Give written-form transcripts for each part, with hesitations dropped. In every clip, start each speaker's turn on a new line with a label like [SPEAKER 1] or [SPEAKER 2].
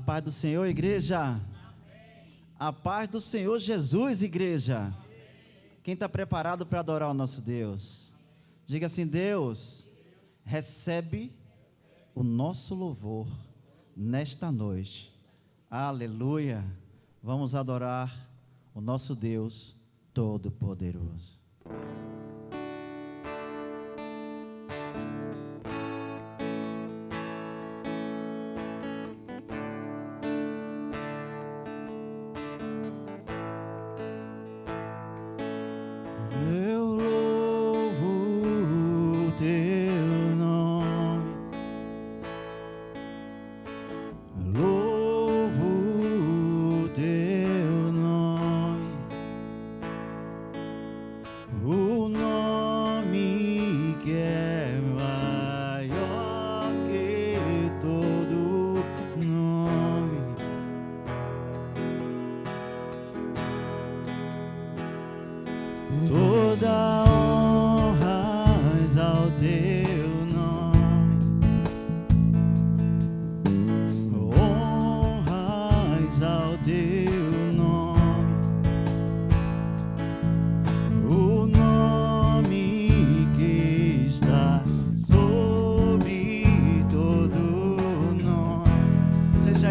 [SPEAKER 1] paz do Senhor, igreja. Amém. A paz do Senhor Jesus, igreja. Amém. Quem está preparado para adorar o nosso Deus? Diga assim: Deus, recebe o nosso louvor nesta noite. Aleluia. Vamos adorar o nosso Deus Todo-Poderoso.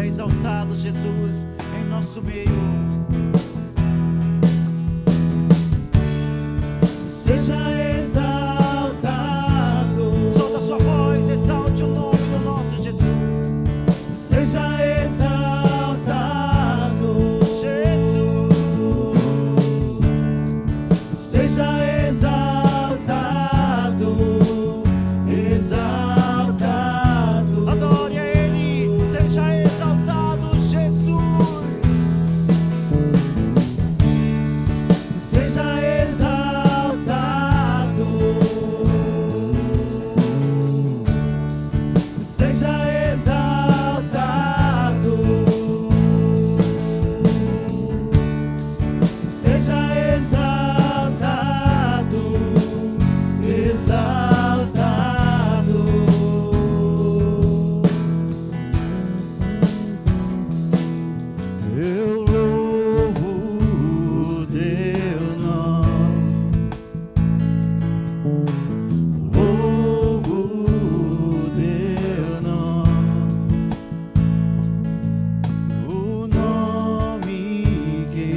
[SPEAKER 1] Exaltado, Jesus, em nosso meio. Seja exaltado. Solta a sua voz, exalte o nome do nosso Jesus. Seja exaltado, Jesus. Seja exaltado, exaltado. Adore a Ele. Seja exaltado, Jesus. Seja exaltado. Seja exaltado. Seja exaltado. Exaltado. Eu louvo o teu nome, louvo o teu nome, o nome que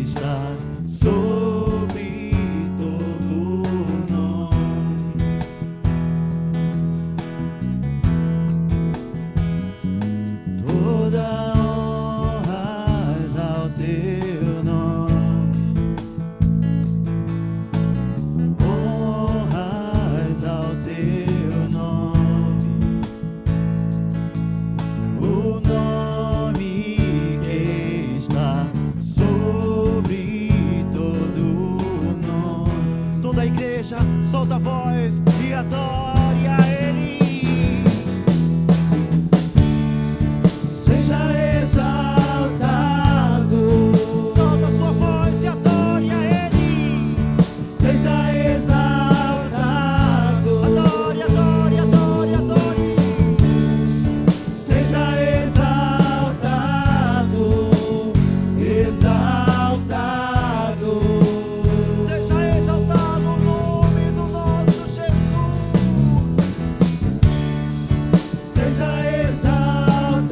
[SPEAKER 1] está sobre todo nome. Toda honra ao teu nome, honras ao teu nome, o nome que está sobre todo nome. Toda a igreja solta a voz e adore a Ele. Seja exaltado. Solta a sua voz e adore a Ele. Seja exaltado. Adore, adore, adore, adore. Seja exaltado, exaltado. Seja exaltado o nome do nosso Jesus. Seja exaltado,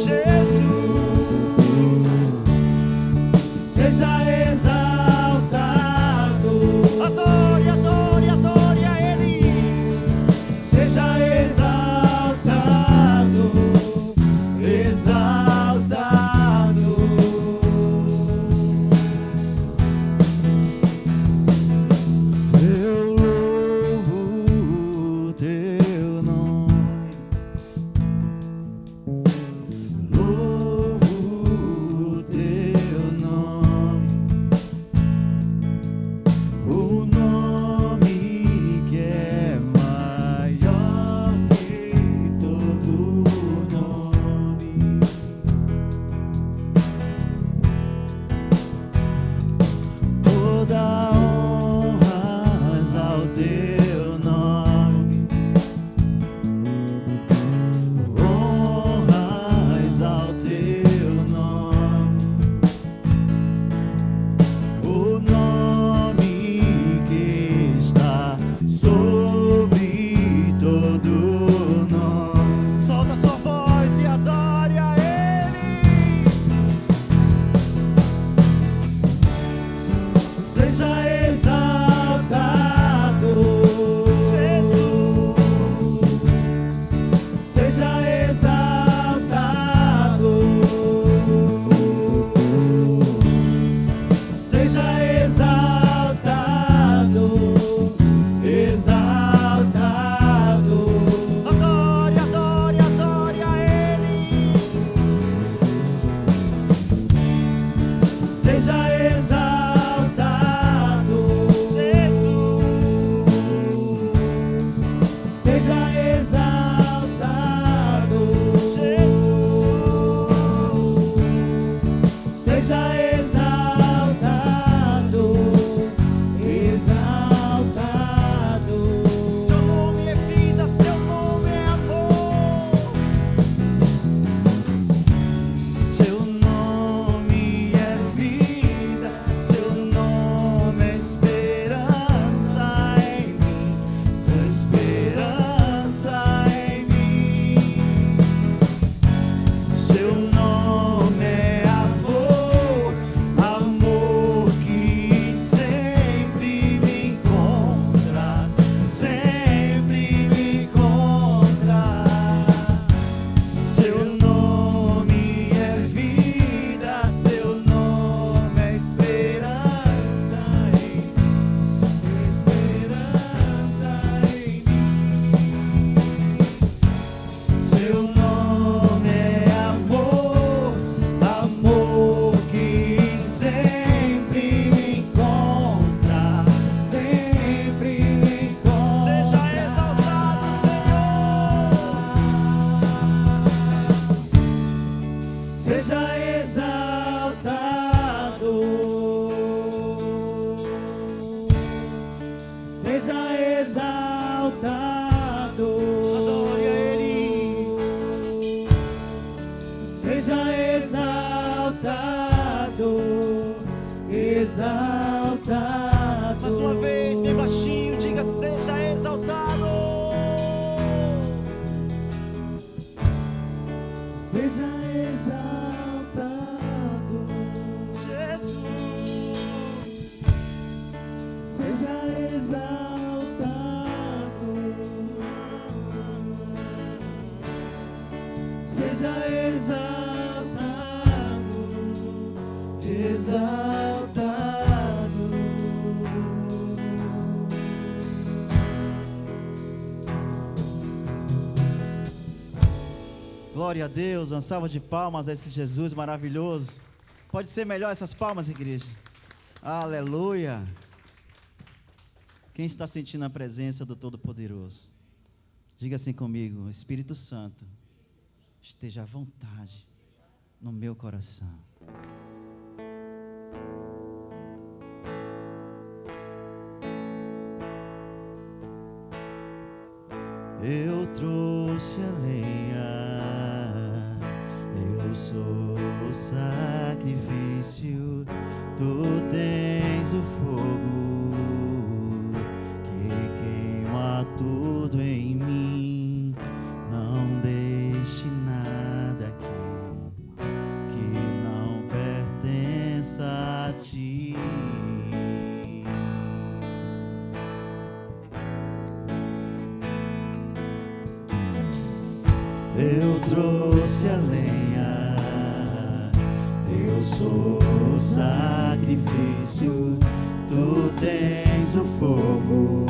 [SPEAKER 1] Jesus. Seja exaltado. Adore, adore, adore a Ele. Seja exaltado, exaltado. Eu louvo o teu nome, louvo o teu nome, o nome que é maior que todo nome. Toda honra ao teu nome, seja exaltado, exaltado. Glória a Deus, uma salva de palmas a esse Jesus maravilhoso. Pode ser melhor essas palmas, igreja? Aleluia. Quem está sentindo a presença do Todo-Poderoso? Diga assim comigo: Espírito Santo, esteja à vontade no meu coração. Eu trouxe a lenha, eu sou o sacrifício, tu tens o fogo que queima tudo em mim. Não deixe nada aqui que não pertença a ti. Eu trouxe a lenha, eu sou o sacrifício, tu tens o fogo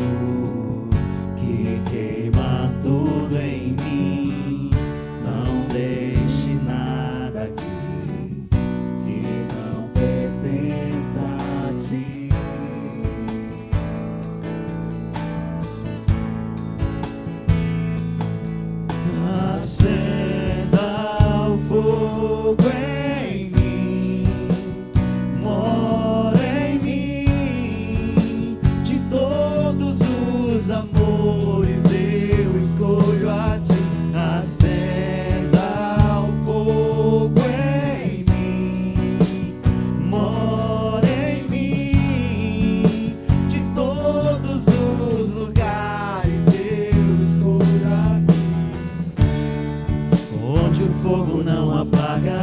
[SPEAKER 1] que queima tudo em mim. Não deixe nada aqui que não pertença a ti. Acenda o fogo em mim, mora em mim. De todos os amores eu escolho a ti. Acenda o fogo em mim, mora em mim. De todos os lugares eu escolho a ti. Onde o fogo não apaga,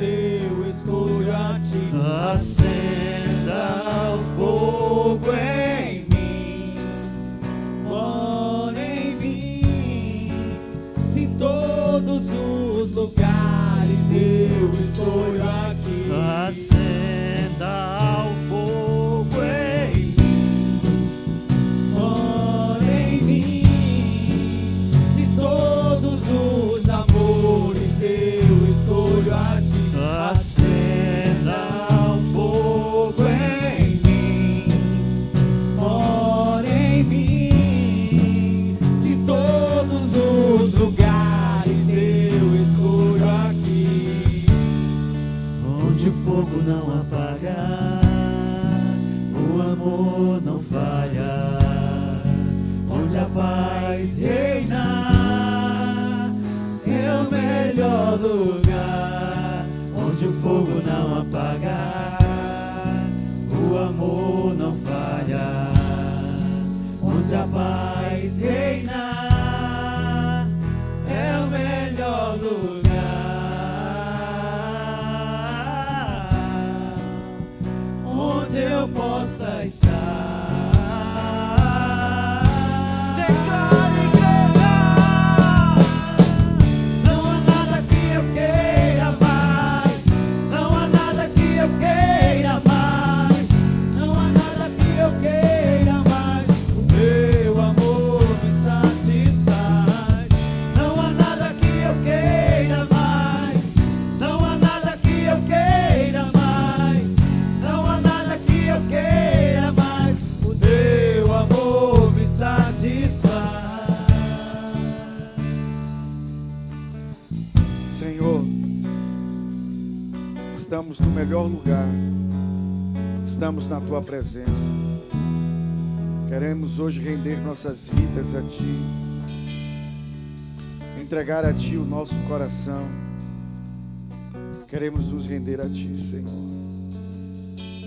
[SPEAKER 2] eu escolho a ti.
[SPEAKER 1] Acenda o fogo em mim,
[SPEAKER 2] Mora em mim, em todos os lugares eu escolho aqui.
[SPEAKER 1] acenda o fogo em mim,
[SPEAKER 2] Mora em mim, de todos os amores eu escolho a ti.
[SPEAKER 1] acenda o fogo em mim,
[SPEAKER 2] Mora em mim, de todos os lugares eu escolho aqui.
[SPEAKER 1] onde o fogo não apaga, o amor não falha, onde a paz reina, é o melhor lugar. Onde o fogo não apaga, o amor não falha, onde a paz reina, é o melhor lugar onde eu possa estar. Declare, igreja! Não há nada que eu queira mais, não há nada que eu queira mais, não há nada que eu queira mais.
[SPEAKER 2] O meu amor me satisfaz.
[SPEAKER 1] Não há nada que eu queira mais, não há nada que eu queira mais, não há nada que eu queira mais.
[SPEAKER 2] O teu amor me satisfaz.
[SPEAKER 3] Senhor, estamos no melhor lugar, estamos na Tua presença. Queremos hoje render nossas vidas a Ti, entregar a Ti o nosso coração. Queremos nos render a Ti, Senhor.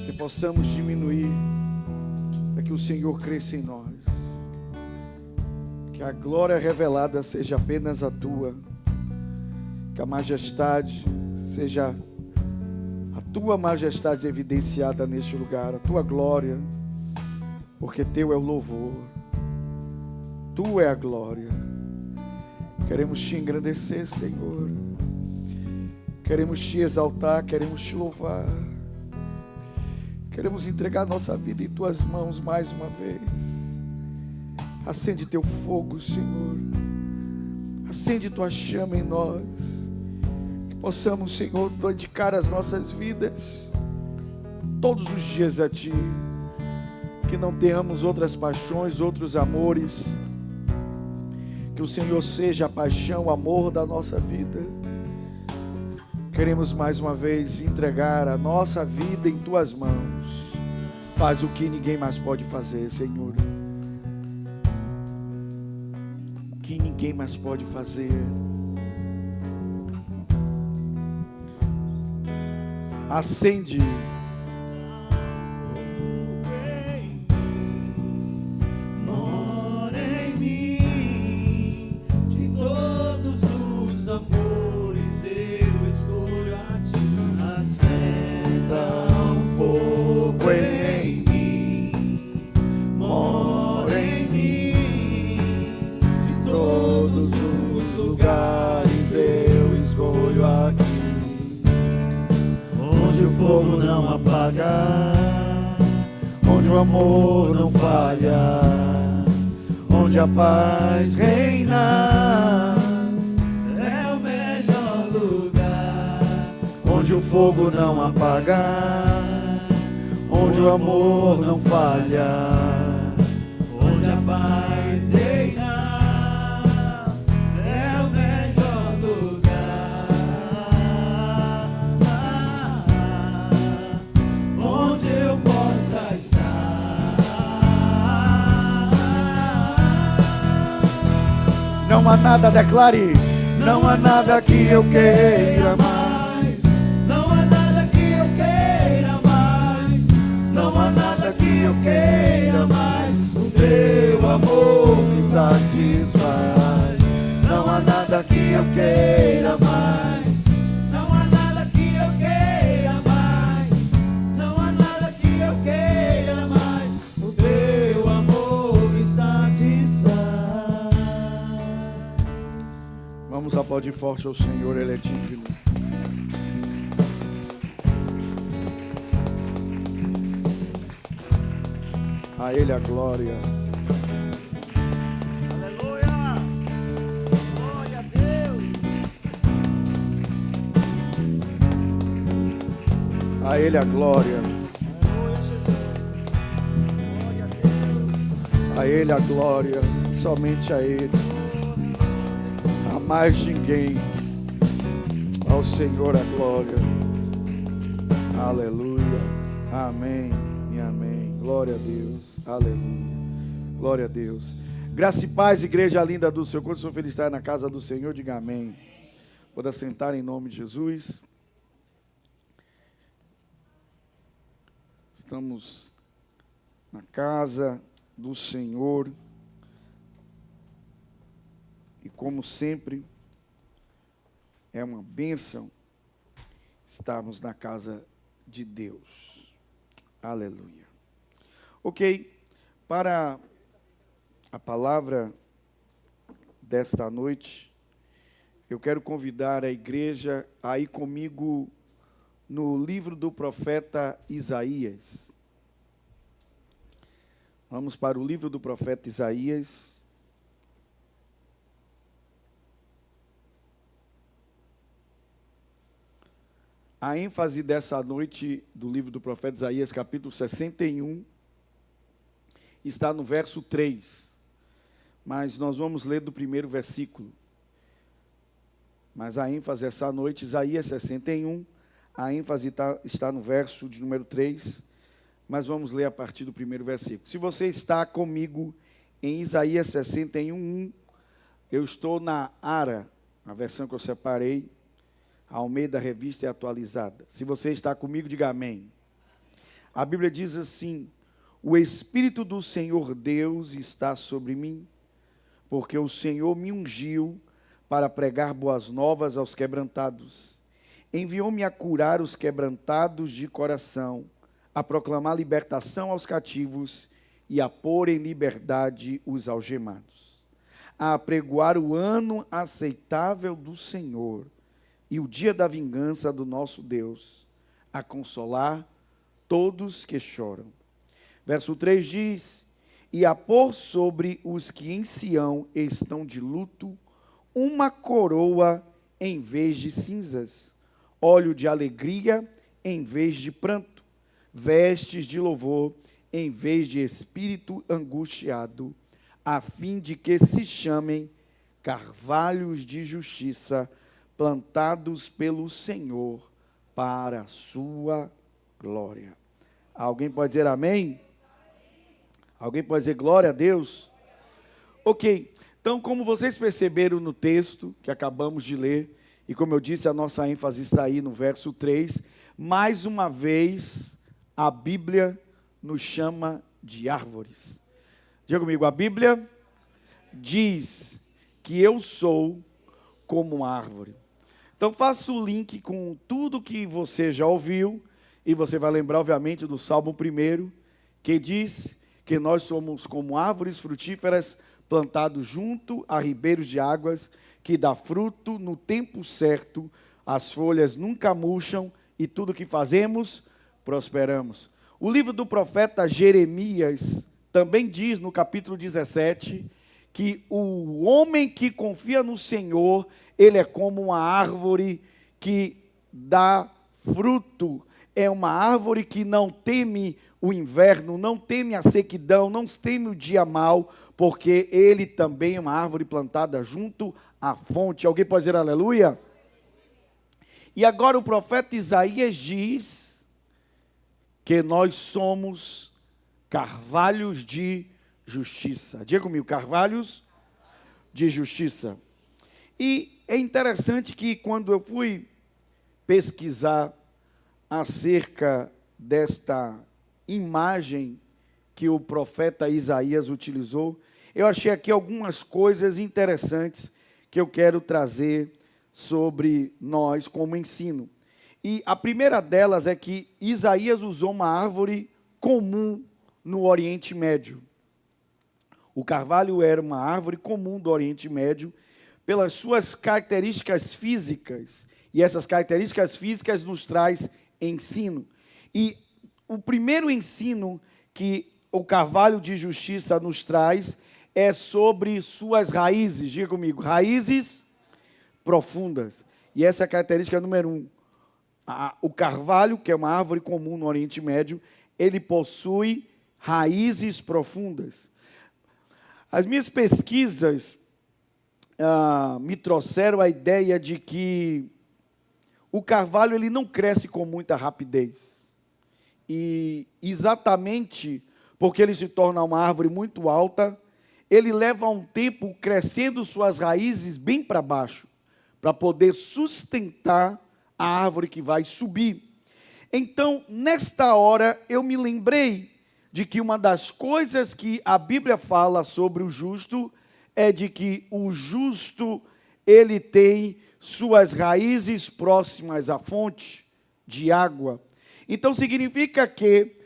[SPEAKER 3] Que possamos diminuir, para que o Senhor cresça em nós. Que a glória revelada seja apenas a Tua. Que a majestade seja a Tua majestade evidenciada neste lugar, a Tua glória, porque Teu é o louvor, Tu é a glória. Queremos Te engrandecer, Senhor, queremos Te exaltar, queremos Te louvar, queremos entregar nossa vida em Tuas mãos mais uma vez. Acende Teu fogo, Senhor, acende Tua chama em nós. Possamos, Senhor, dedicar as nossas vidas todos os dias a Ti. Que não tenhamos outras paixões, outros amores. Que o Senhor seja a paixão, o amor da nossa vida. Queremos mais uma vez entregar a nossa vida em Tuas mãos. Faz o que ninguém mais pode fazer, Senhor. O que ninguém mais pode fazer. Acende.
[SPEAKER 1] Mora em mim, de todos os amores eu escolho a Ti. Acenda um fogo em mim, mora em mim, de todos os lugares eu escolho aqui. Onde o fogo não apaga, onde o amor não falha, onde a paz reina, é o melhor lugar. Onde o fogo não apaga, onde o amor não falha, onde a paz reina, é o melhor lugar. Onde eu possa estar.
[SPEAKER 3] Não há nada, declare. Não há nada que eu queira mais.
[SPEAKER 1] Não há nada que eu queira mais. Não há nada que eu queira mais. O Teu amor me satisfaz. Não há nada que eu queira mais. Não há nada que eu
[SPEAKER 3] Pode ir forte ao Senhor, Ele é digno. A Ele a glória.
[SPEAKER 1] Aleluia! Glória a Deus!
[SPEAKER 3] A Ele a glória.
[SPEAKER 1] Aleluia, Jesus! Glória a Deus!
[SPEAKER 3] A Ele a glória. Somente a Ele. A mais ninguém. Ao Senhor a glória. Aleluia. Amém e amém. Glória a Deus. Aleluia. Glória a Deus. Graça e paz, igreja linda do Senhor. Quando sou feliz de estar na casa do Senhor, diga amém. Pode assentar em nome de Jesus. Estamos na casa do Senhor. E como sempre, é uma bênção estarmos na casa de Deus. Aleluia. Ok, para a palavra desta noite, eu quero convidar a igreja a ir comigo no livro do profeta Isaías. Vamos para o livro do profeta Isaías. A ênfase dessa noite do livro do profeta Isaías, capítulo 61, está no verso 3. Mas nós vamos ler do primeiro versículo. Mas a ênfase essa noite, Isaías 61, a ênfase está no verso de número 3. Mas vamos ler a partir do primeiro versículo. Se você está comigo em Isaías 61:1, eu estou na ARA, a versão que eu separei, a Almeida Revista e Atualizada. Se você está comigo, diga amém. A Bíblia diz assim: o Espírito do Senhor Deus está sobre mim, porque o Senhor me ungiu para pregar boas novas aos quebrantados. Enviou-me a curar os quebrantados de coração, a proclamar libertação aos cativos e a pôr em liberdade os algemados, a apregoar o ano aceitável do Senhor e o dia da vingança do nosso Deus, a consolar todos que choram. Verso 3 diz: e a pôr sobre os que em Sião estão de luto uma coroa em vez de cinzas, óleo de alegria em vez de pranto, vestes de louvor em vez de espírito angustiado, a fim de que se chamem carvalhos de justiça, plantados pelo Senhor para a sua glória. Alguém pode dizer amém? Alguém pode dizer glória a Deus? Ok, então como vocês perceberam no texto que acabamos de ler, e como eu disse, a nossa ênfase está aí no verso 3, mais uma vez a Bíblia nos chama de árvores. Diga comigo, a Bíblia diz que eu sou como uma árvore. Então faça o link com tudo que você já ouviu, e você vai lembrar obviamente do Salmo 1, que diz que nós somos como árvores frutíferas plantados junto a ribeiros de águas, que dá fruto no tempo certo, as folhas nunca murcham e tudo que fazemos, prosperamos. O livro do profeta Jeremias também diz no capítulo 17, que o homem que confia no Senhor, ele é como uma árvore que dá fruto. É uma árvore que não teme o inverno, não teme a sequidão, não teme o dia mau, porque ele também é uma árvore plantada junto à fonte. Alguém pode dizer aleluia? E agora o profeta Isaías diz que nós somos carvalhos de justiça. Diga comigo, carvalhos de justiça. E é interessante que quando eu fui pesquisar acerca desta imagem que o profeta Isaías utilizou, eu achei aqui algumas coisas interessantes que eu quero trazer sobre nós como ensino. E a primeira delas é que Isaías usou uma árvore comum no Oriente Médio. O carvalho era uma árvore comum do Oriente Médio, pelas suas características físicas. E essas características físicas nos traz ensino. E o primeiro ensino que o carvalho de justiça nos traz é sobre suas raízes. Diga comigo, raízes profundas. E essa é a característica número 1. O carvalho, que é uma árvore comum no Oriente Médio, ele possui raízes profundas. As minhas pesquisas me trouxeram a ideia de que o carvalho ele não cresce com muita rapidez. E exatamente porque ele se torna uma árvore muito alta, ele leva um tempo crescendo suas raízes bem para baixo, para poder sustentar a árvore que vai subir. Então, nesta hora, eu me lembrei de que uma das coisas que a Bíblia fala sobre o justo é de que o justo, ele tem suas raízes próximas à fonte de água. Então, significa que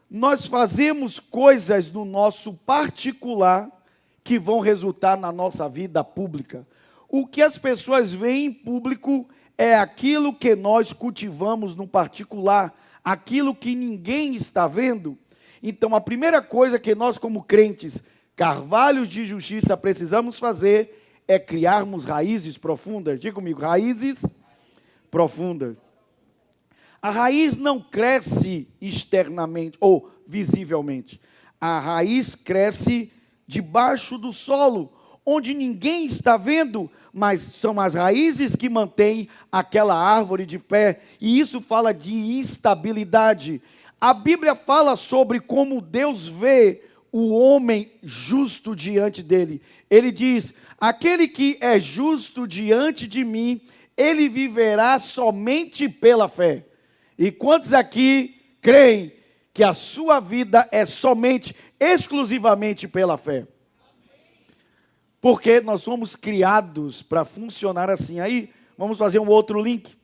[SPEAKER 3] nós fazemos coisas no nosso particular que vão resultar na nossa vida pública. O que as pessoas veem em público é aquilo que nós cultivamos no particular, aquilo que ninguém está vendo. Então, a primeira coisa que nós, como crentes, carvalhos de justiça, precisamos fazer é criarmos raízes profundas. Diga comigo, raízes profundas. A raiz não cresce externamente ou visivelmente. A raiz cresce debaixo do solo, onde ninguém está vendo, mas são as raízes que mantêm aquela árvore de pé. E isso fala de instabilidade. A Bíblia fala sobre como Deus vê o homem justo diante dele. Ele diz, aquele que é justo diante de mim, ele viverá somente pela fé. E quantos aqui creem que a sua vida é somente, exclusivamente pela fé? Porque nós somos criados para funcionar assim. Aí, vamos fazer um outro link.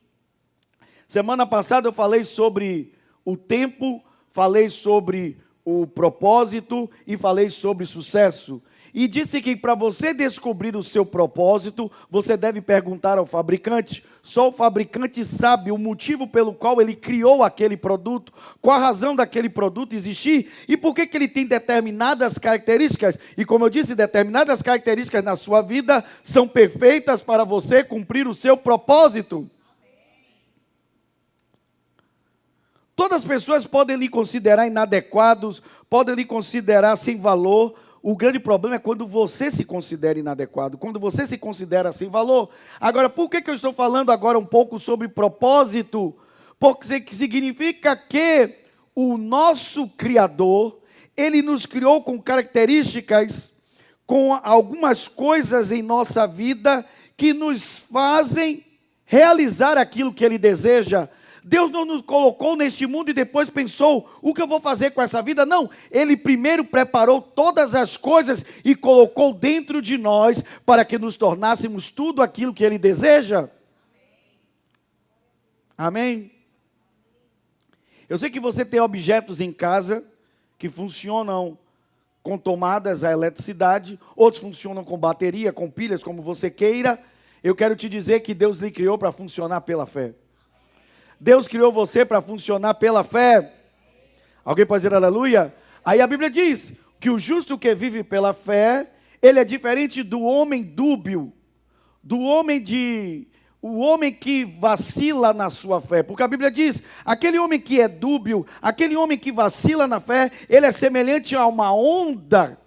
[SPEAKER 3] Semana passada eu falei sobre o tempo, falei sobre o propósito e falei sobre sucesso. E disse que para você descobrir o seu propósito, você deve perguntar ao fabricante. Só o fabricante sabe o motivo pelo qual ele criou aquele produto, qual a razão daquele produto existir e por que ele tem determinadas características. E como eu disse, determinadas características na sua vida são perfeitas para você cumprir o seu propósito. Todas as pessoas podem lhe considerar inadequados, podem lhe considerar sem valor. O grande problema é quando você se considera inadequado, quando você se considera sem valor. Agora, por que eu estou falando agora um pouco sobre propósito? Porque significa que o nosso Criador, Ele nos criou com características, com algumas coisas em nossa vida que nos fazem realizar aquilo que Ele deseja. Deus não nos colocou neste mundo e depois pensou, o que eu vou fazer com essa vida? Não, Ele primeiro preparou todas as coisas e colocou dentro de nós para que nos tornássemos tudo aquilo que Ele deseja. Amém? Eu sei que você tem objetos em casa que funcionam com tomadas a eletricidade, outros funcionam com bateria, com pilhas, como você queira. Eu quero te dizer que Deus lhe criou para funcionar pela fé. Deus criou você para funcionar pela fé. Alguém pode dizer aleluia? Aí a Bíblia diz que o justo que vive pela fé, ele é diferente do homem dúbio, o homem que vacila na sua fé. Porque a Bíblia diz, aquele homem que é dúbio, aquele homem que vacila na fé, ele é semelhante a uma onda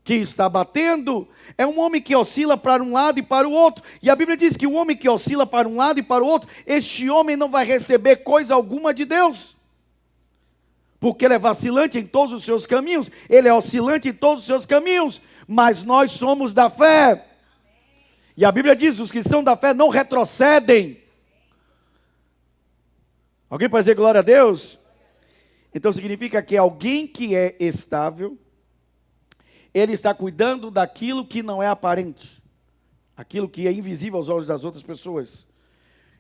[SPEAKER 3] que está batendo. É um homem que oscila para um lado e para o outro. E a Bíblia diz que o homem que oscila para um lado e para o outro, este homem não vai receber coisa alguma de Deus. Porque ele é vacilante em todos os seus caminhos, ele é oscilante em todos os seus caminhos, mas nós somos da fé. E a Bíblia diz, os que são da fé não retrocedem. Alguém pode dizer glória a Deus? Então significa que alguém que é estável, ele está cuidando daquilo que não é aparente, aquilo que é invisível aos olhos das outras pessoas.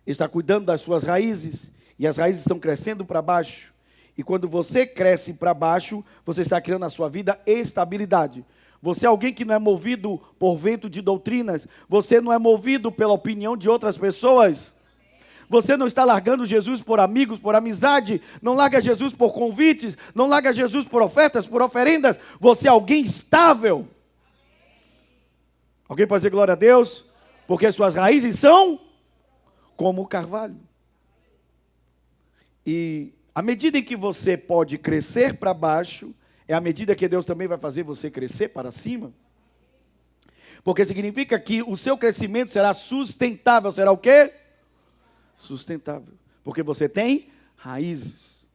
[SPEAKER 3] Ele está cuidando das suas raízes, e as raízes estão crescendo para baixo. E quando você cresce para baixo, você está criando na sua vida estabilidade. Você é alguém que não é movido por vento de doutrinas. Você não é movido pela opinião de outras pessoas. Você não está largando Jesus por amigos, por amizade. Não larga Jesus por convites. Não larga Jesus por ofertas, por oferendas. Você é alguém estável. Alguém pode dizer glória a Deus? Porque suas raízes são como o carvalho. E à medida em que você pode crescer para baixo, é à medida que Deus também vai fazer você crescer para cima. Porque significa que o seu crescimento será sustentável. Será o quê? Sustentável. Porque você tem raízes.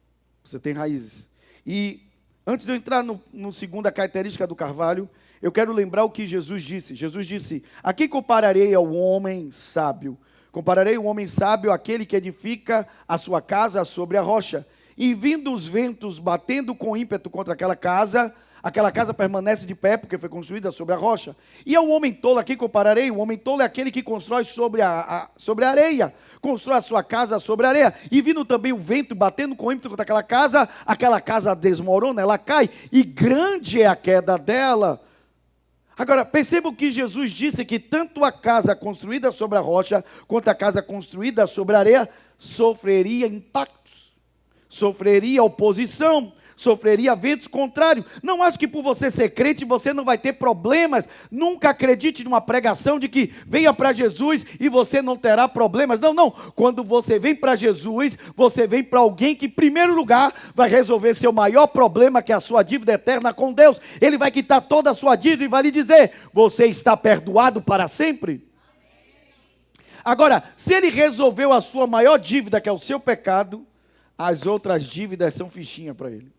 [SPEAKER 3] Você tem raízes. E antes de eu entrar no segunda característica do carvalho, eu quero lembrar o que Jesus disse. Jesus disse: a quem compararei ao homem sábio? Compararei o homem sábio àquele que edifica a sua casa sobre a rocha. E vindo os ventos batendo com ímpeto contra aquela casa permanece de pé, porque foi construída sobre a rocha. E ao homem tolo, a quem compararei? O homem tolo é aquele que constrói sobre a areia. Constrói a sua casa sobre a areia. E vindo também o vento batendo com ímpeto contra aquela casa desmorona, ela cai. E grande é a queda dela. Agora, percebam que Jesus disse que tanto a casa construída sobre a rocha, quanto a casa construída sobre a areia, sofreria impactos, sofreria oposição, sofreria ventos contrários. Não acho que por você ser crente você não vai ter problemas. Nunca acredite numa pregação de que venha para Jesus e você não terá problemas. Não, não. Quando você vem para Jesus, você vem para alguém que, em primeiro lugar, vai resolver seu maior problema, que é a sua dívida eterna com Deus. Ele vai quitar toda a sua dívida e vai lhe dizer: você está perdoado para sempre. Agora, se ele resolveu a sua maior dívida, que é o seu pecado, as outras dívidas são fichinha para ele.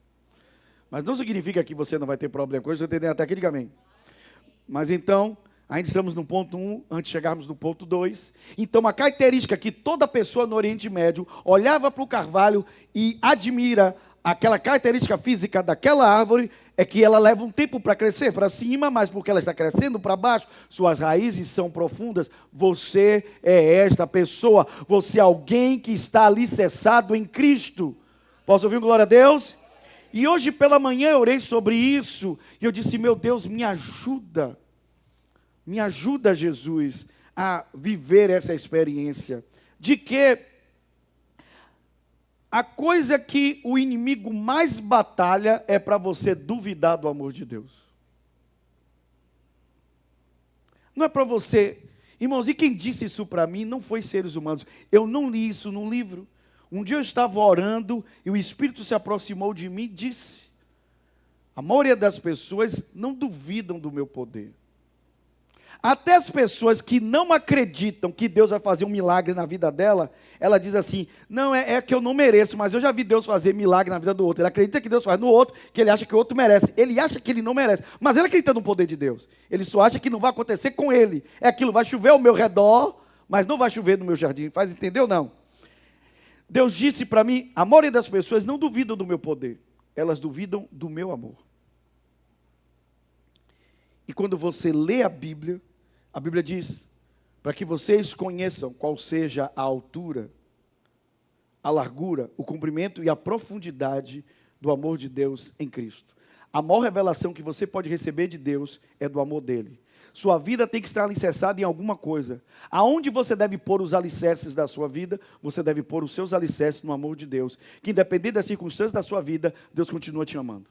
[SPEAKER 3] Mas não significa que você não vai ter problema. Coisa que você entender até aqui, diga amém. Mas então, ainda estamos no ponto 1, antes de chegarmos no ponto 2. Então, a característica que toda pessoa no Oriente Médio olhava para o carvalho e admira aquela característica física daquela árvore, é que ela leva um tempo para crescer para cima, mas porque ela está crescendo para baixo, suas raízes são profundas. Você é esta pessoa. Você é alguém que está alicerçado em Cristo. Posso ouvir um glória a Deus? E hoje pela manhã eu orei sobre isso, e eu disse: meu Deus, me ajuda, Jesus, a viver essa experiência, de que a coisa que o inimigo mais batalha é para você duvidar do amor de Deus. Não é para você, irmãos, e quem disse isso para mim não foi seres humanos, eu não li isso num livro. Um dia eu estava orando e o Espírito se aproximou de mim e disse: a maioria das pessoas não duvidam do meu poder. Até as pessoas que não acreditam que Deus vai fazer um milagre na vida dela, ela diz assim: não, é que eu não mereço, mas eu já vi Deus fazer milagre na vida do outro. Ele acredita que Deus faz no outro, que ele acha que o outro merece. Ele acha que ele não merece, mas ele acredita no poder de Deus. Ele só acha que não vai acontecer com ele. É aquilo, vai chover ao meu redor, mas não vai chover no meu jardim. Faz entender ou não? Deus disse para mim: a maioria das pessoas não duvidam do meu poder, elas duvidam do meu amor. E quando você lê a Bíblia diz: para que vocês conheçam qual seja a altura, a largura, o comprimento e a profundidade do amor de Deus em Cristo. A maior revelação que você pode receber de Deus é do amor dele. Sua vida tem que estar alicerçada em alguma coisa. Aonde você deve pôr os alicerces da sua vida, você deve pôr os seus alicerces no amor de Deus. Que independente das circunstâncias da sua vida, Deus continua te amando.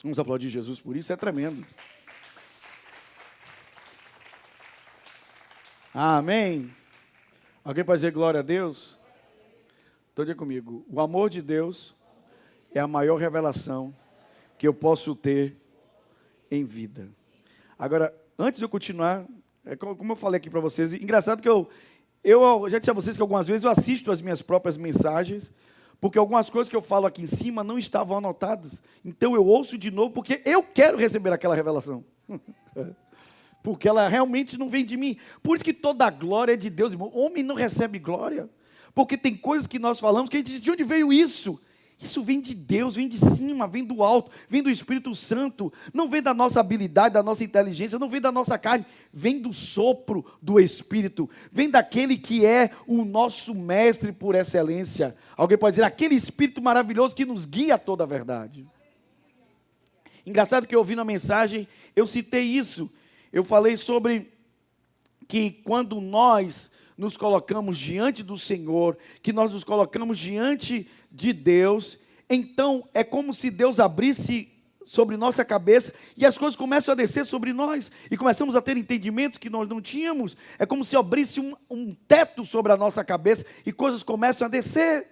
[SPEAKER 3] Vamos aplaudir Jesus por isso, é tremendo. Amém. Alguém pode dizer glória a Deus? Todo dia comigo. O amor de Deus é a maior revelação que eu posso ter em vida. Agora, antes de eu continuar, como eu falei aqui para vocês, engraçado que eu já disse a vocês que algumas vezes eu assisto as minhas próprias mensagens, porque algumas coisas que eu falo aqui em cima não estavam anotadas. Então eu ouço de novo, porque eu quero receber aquela revelação. Porque ela realmente não vem de mim. Por isso que toda a glória é de Deus, irmão. O homem não recebe glória, porque tem coisas que nós falamos que a gente diz: de onde veio isso? Isso vem de Deus, vem de cima, vem do alto, vem do Espírito Santo. Não vem da nossa habilidade, da nossa inteligência, não vem da nossa carne. Vem do sopro do Espírito. Vem daquele que é o nosso mestre por excelência. Alguém pode dizer: aquele Espírito maravilhoso que nos guia a toda a verdade. Engraçado que eu ouvi na mensagem, eu citei isso. Eu falei sobre que quando nós nos colocamos diante do Senhor, que nós nos colocamos diante de Deus, então é como se Deus abrisse sobre nossa cabeça e as coisas começam a descer sobre nós e começamos a ter entendimentos que nós não tínhamos. É como se abrisse um teto sobre a nossa cabeça e coisas começam a descer.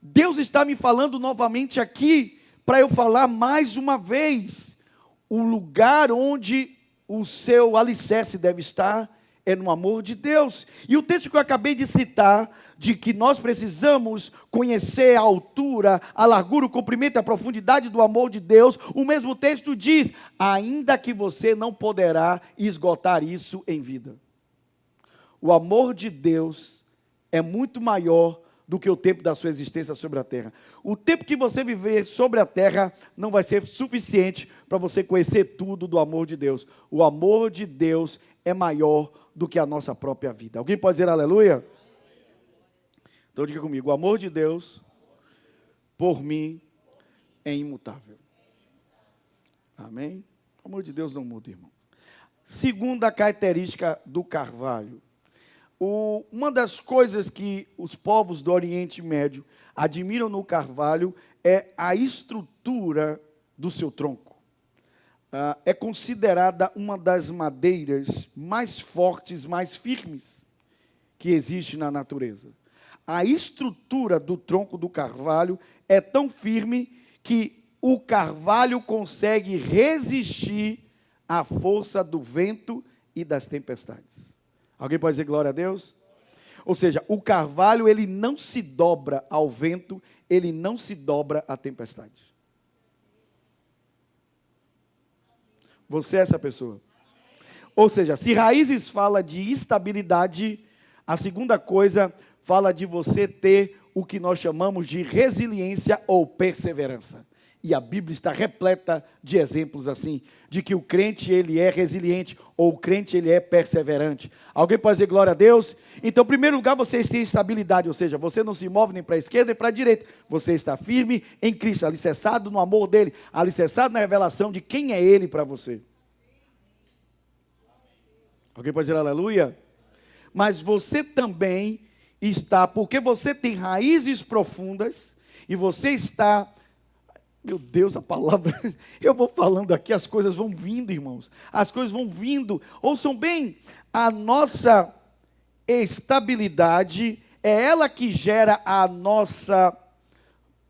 [SPEAKER 3] Deus está me falando novamente aqui para eu falar mais uma vez. O lugar onde o seu alicerce deve estar é no amor de Deus. E o texto que eu acabei de citar, de que nós precisamos conhecer a altura, a largura, o comprimento e a profundidade do amor de Deus, o mesmo texto diz, ainda que você não poderá esgotar isso em vida. O amor de Deus é muito maior do que o tempo da sua existência sobre a terra. O tempo que você viver sobre a terra não vai ser suficiente para você conhecer tudo do amor de Deus. O amor de Deus é maior do que a nossa própria vida. Alguém pode dizer aleluia? Então diga comigo, o amor de Deus por mim é imutável. Amém? O amor de Deus não muda, irmão. Segunda característica do carvalho. Uma das coisas que os povos do Oriente Médio admiram no carvalho é a estrutura do seu tronco. É considerada uma das madeiras mais fortes, mais firmes que existe na natureza. A estrutura do tronco do carvalho é tão firme que o carvalho consegue resistir à força do vento e das tempestades. Alguém pode dizer glória a Deus? Ou seja, o carvalho, ele não se dobra ao vento, ele não se dobra à tempestade. Você é essa pessoa. Ou seja, se raízes fala de estabilidade, a segunda coisa fala de você ter o que nós chamamos de resiliência ou perseverança. E a Bíblia está repleta de exemplos assim, de que o crente ele é resiliente, ou o crente ele é perseverante. Alguém pode dizer glória a Deus? Então, em primeiro lugar, vocês têm estabilidade, ou seja, você não se move nem para a esquerda nem para a direita. Você está firme em Cristo, alicerçado no amor dele, alicerçado na revelação de quem é ele para você. Alguém pode dizer aleluia? Mas você também está, porque você tem raízes profundas, e você está... Meu Deus, a palavra, eu vou falando aqui, as coisas vão vindo, irmãos. As coisas vão vindo. Ouçam bem, a nossa estabilidade é ela que gera a nossa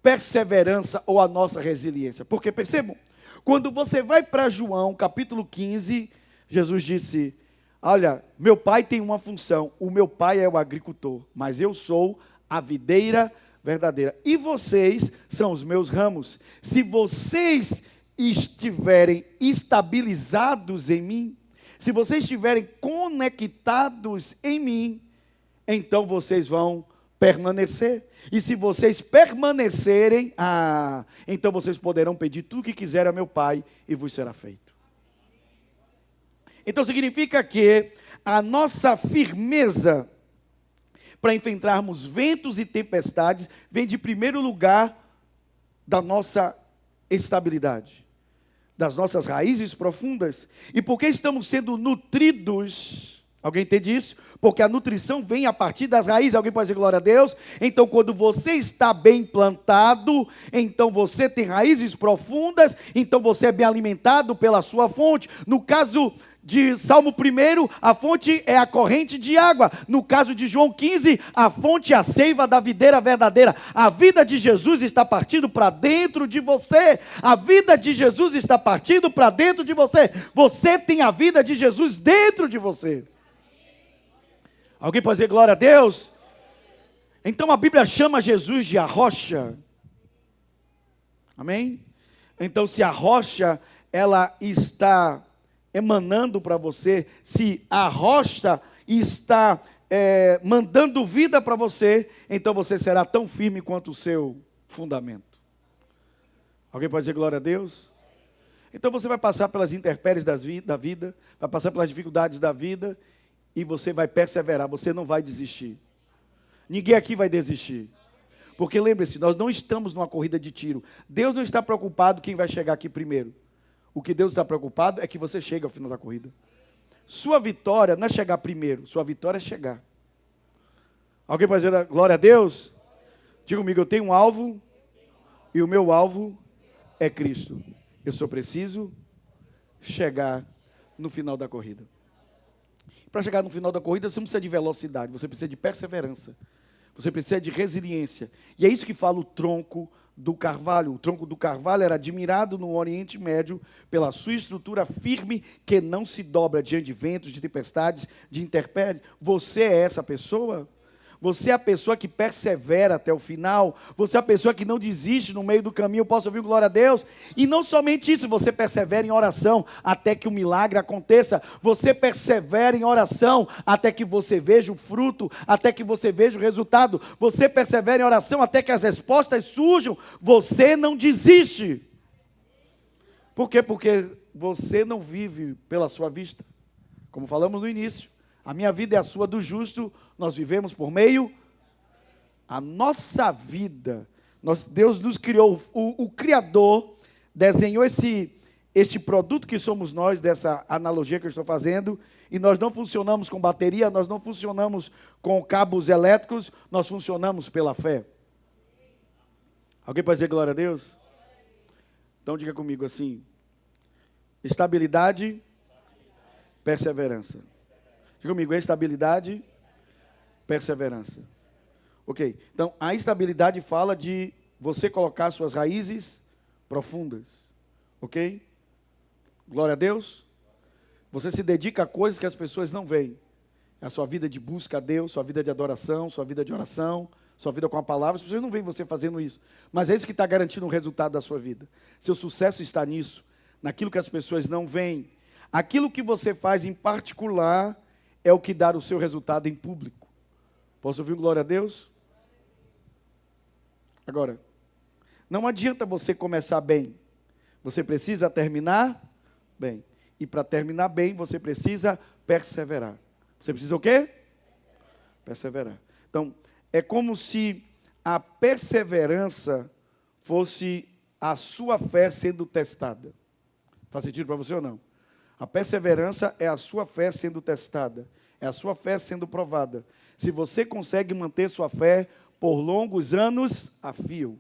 [SPEAKER 3] perseverança ou a nossa resiliência. Porque, percebam, quando você vai para João, capítulo 15, Jesus disse, olha, meu pai tem uma função, o meu pai é o agricultor, mas eu sou a videira verdadeira. E vocês são os meus ramos. Se vocês estiverem estabilizados em mim, se vocês estiverem conectados em mim, então vocês vão permanecer. E se vocês permanecerem, então vocês poderão pedir tudo o que quiserem a meu Pai e vos será feito. Então significa que a nossa firmeza para enfrentarmos ventos e tempestades, vem de primeiro lugar da nossa estabilidade, das nossas raízes profundas. E porque estamos sendo nutridos, alguém entende isso? Porque a nutrição vem a partir das raízes, alguém pode dizer glória a Deus? Então quando você está bem plantado, então você tem raízes profundas, então você é bem alimentado pela sua fonte. No caso de Salmo 1, a fonte é a corrente de água. No caso de João 15, a fonte é a seiva da videira verdadeira. A vida de Jesus está partindo para dentro de você. A vida de Jesus está partindo para dentro de você. Você tem a vida de Jesus dentro de você. Alguém pode dizer glória a Deus? Então a Bíblia chama Jesus de a rocha. Amém? Então se a rocha, ela está emanando para você, se a rocha está mandando vida para você, então você será tão firme quanto o seu fundamento. Alguém pode dizer glória a Deus? Então você vai passar pelas intempéries da vida, vai passar pelas dificuldades da vida, e você vai perseverar, você não vai desistir. Ninguém aqui vai desistir. Porque lembre-se, nós não estamos numa corrida de tiro. Deus não está preocupado quem vai chegar aqui primeiro. O que Deus está preocupado é que você chegue ao final da corrida. Sua vitória não é chegar primeiro, sua vitória é chegar. Alguém pode dizer glória a Deus? Diga comigo, eu tenho um alvo e o meu alvo é Cristo. Eu só preciso chegar no final da corrida. Para chegar no final da corrida, você não precisa de velocidade, você precisa de perseverança. Você precisa de resiliência. E é isso que fala o tronco do carvalho. O tronco do carvalho era admirado no Oriente Médio pela sua estrutura firme que não se dobra diante de ventos, de tempestades, de intempéries. Você é essa pessoa? Você é a pessoa que persevera até o final. Você é a pessoa que não desiste no meio do caminho. Eu posso ouvir glória a Deus? E não somente isso, você persevera em oração até que o milagre aconteça. Você persevera em oração até que você veja o fruto, até que você veja o resultado. Você persevera em oração até que as respostas surjam. Você não desiste. Por quê? Porque você não vive pela sua vista. Como falamos no início. A minha vida é a sua do justo, nós vivemos por meio, a nossa vida, Deus nos criou, o Criador desenhou este produto que somos nós, dessa analogia que eu estou fazendo, e nós não funcionamos com bateria, nós não funcionamos com cabos elétricos, nós funcionamos pela fé. Alguém pode dizer glória a Deus? Então diga comigo assim, estabilidade, perseverança. Diga comigo, estabilidade, perseverança. Ok, então a estabilidade fala de você colocar suas raízes profundas. Ok? Glória a Deus. Você se dedica a coisas que as pessoas não veem. É a sua vida de busca a Deus, sua vida de adoração, sua vida de oração, sua vida com a palavra. As pessoas não veem você fazendo isso. Mas é isso que está garantindo o resultado da sua vida. Seu sucesso está nisso, naquilo que as pessoas não veem. Aquilo que você faz em particular é o que dá o seu resultado em público. Posso ouvir glória a Deus? Agora, não adianta você começar bem. Você precisa terminar bem. E para terminar bem, você precisa perseverar. Você precisa o quê? Perseverar. Então, é como se a perseverança fosse a sua fé sendo testada. Faz sentido para você ou não? A perseverança é a sua fé sendo testada. É a sua fé sendo provada. Se você consegue manter sua fé por longos anos a fio.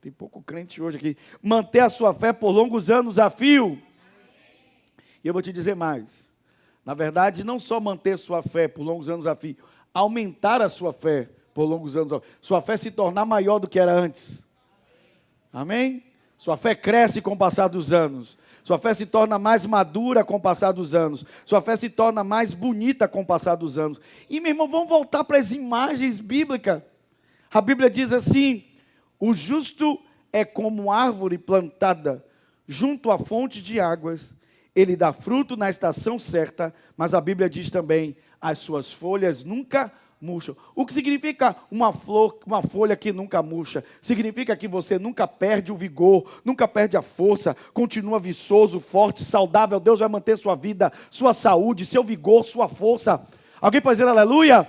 [SPEAKER 3] Tem pouco crente hoje aqui. Manter a sua fé por longos anos a fio. E eu vou te dizer mais. Na verdade, não só manter sua fé por longos anos a fio, aumentar a sua fé por longos anos a fio. Sua fé se tornar maior do que era antes. Amém? Sua fé cresce com o passar dos anos. Sua fé se torna mais madura com o passar dos anos. Sua fé se torna mais bonita com o passar dos anos. E, meu irmão, vamos voltar para as imagens bíblicas. A Bíblia diz assim, o justo é como árvore plantada junto à fonte de águas. Ele dá fruto na estação certa, mas a Bíblia diz também, as suas folhas nunca murcham. O que significa uma folha que nunca murcha? Significa que você nunca perde o vigor, nunca perde a força, continua viçoso, forte, saudável. Deus vai manter sua vida, sua saúde, seu vigor, sua força. Alguém pode dizer aleluia?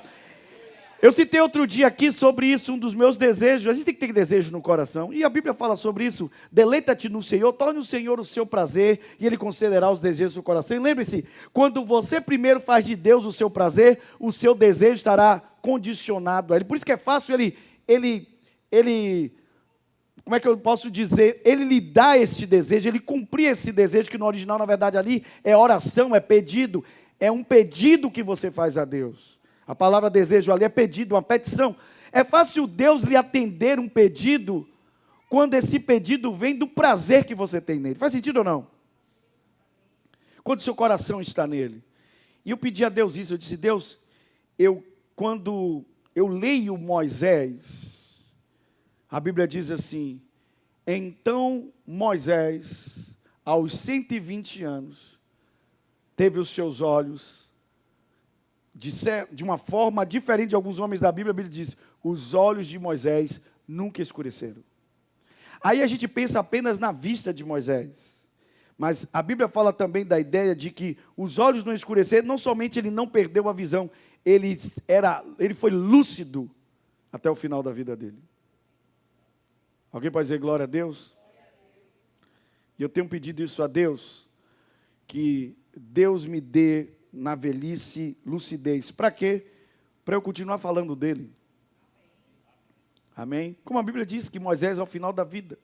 [SPEAKER 3] Eu citei outro dia aqui sobre isso, um dos meus desejos. A gente tem que ter desejo no coração. E a Bíblia fala sobre isso. Deleita-te no Senhor, torne o Senhor o seu prazer, e Ele concederá os desejos do coração. E lembre-se, quando você primeiro faz de Deus o seu prazer, o seu desejo estará condicionado a Ele. Por isso que é fácil Ele, como é que eu posso dizer? Ele lhe dá este desejo, Ele cumprir esse desejo, que no original, na verdade, ali é oração, é pedido. É um pedido que você faz a Deus. A palavra desejo ali é pedido, uma petição. É fácil Deus lhe atender um pedido quando esse pedido vem do prazer que você tem nele. Faz sentido ou não? Quando seu coração está nele. E eu pedi a Deus isso, eu disse, Deus, quando eu leio Moisés, a Bíblia diz assim, então Moisés, aos 120 anos, teve os seus olhos de uma forma diferente de alguns homens da Bíblia. A Bíblia diz, os olhos de Moisés nunca escureceram. Aí a gente pensa apenas na vista de Moisés, mas a Bíblia fala também da ideia de que os olhos não escureceram, não somente ele não perdeu a visão, ele foi lúcido até o final da vida dele. Alguém pode dizer glória a Deus? E eu tenho pedido isso a Deus, que Deus me dê na velhice lucidez. Para quê? Para eu continuar falando dele. Amém? Como a Bíblia diz que Moisés, ao final da vida,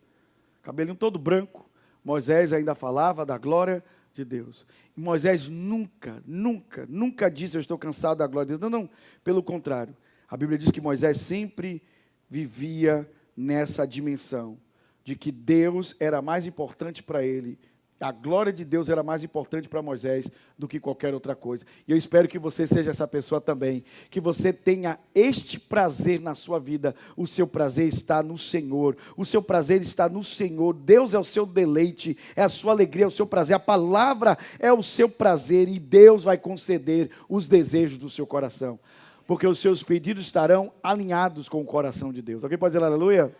[SPEAKER 3] cabelinho todo branco, Moisés ainda falava da glória de Deus. E Moisés nunca disse: eu estou cansado da glória de Deus. Não, pelo contrário. A Bíblia diz que Moisés sempre vivia nessa dimensão, de que Deus era mais importante para ele. A glória de Deus era mais importante para Moisés do que qualquer outra coisa. E eu espero que você seja essa pessoa também, que você tenha este prazer na sua vida. O seu prazer está no Senhor, o seu prazer está no Senhor. Deus é o seu deleite, é a sua alegria, é o seu prazer. A palavra é o seu prazer e Deus vai conceder os desejos do seu coração, porque os seus pedidos estarão alinhados com o coração de Deus. Alguém pode dizer aleluia?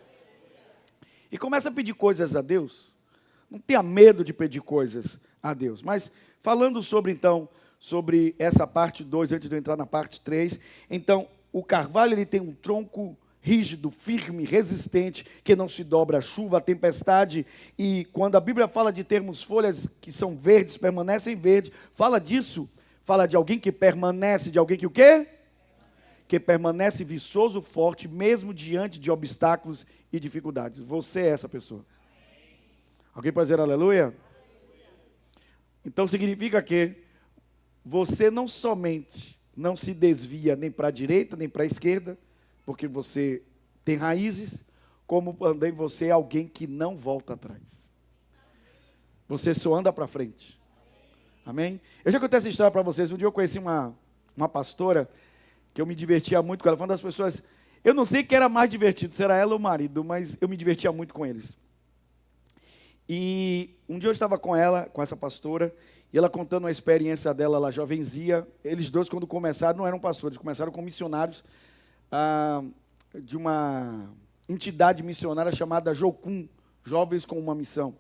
[SPEAKER 3] E começa a pedir coisas a Deus. Não tenha medo de pedir coisas a Deus. Mas falando sobre essa parte 2, antes de eu entrar na parte 3, então, o carvalho ele tem um tronco rígido, firme, resistente, que não se dobra à chuva, à tempestade, e quando a Bíblia fala de termos folhas que são verdes, permanecem verdes, fala disso, fala de alguém que permanece, de alguém que o quê? Que permanece viçoso, forte, mesmo diante de obstáculos e dificuldades. Você é essa pessoa. Alguém pode dizer aleluia? Então significa que você não somente não se desvia nem para a direita, nem para a esquerda, porque você tem raízes, como também você é alguém que não volta atrás. Você só anda para frente. Amém? Eu já contei essa história para vocês. Um dia eu conheci uma pastora, que eu me divertia muito com ela. Foi uma das pessoas, eu não sei que era mais divertido, se era ela ou o marido, mas eu me divertia muito com eles. E um dia eu estava com ela, com essa pastora, e ela contando uma experiência dela lá, jovenzinha. Eles dois, quando começaram, não eram pastores, começaram como missionários de uma entidade missionária chamada Jocum, Jovens com uma Missão.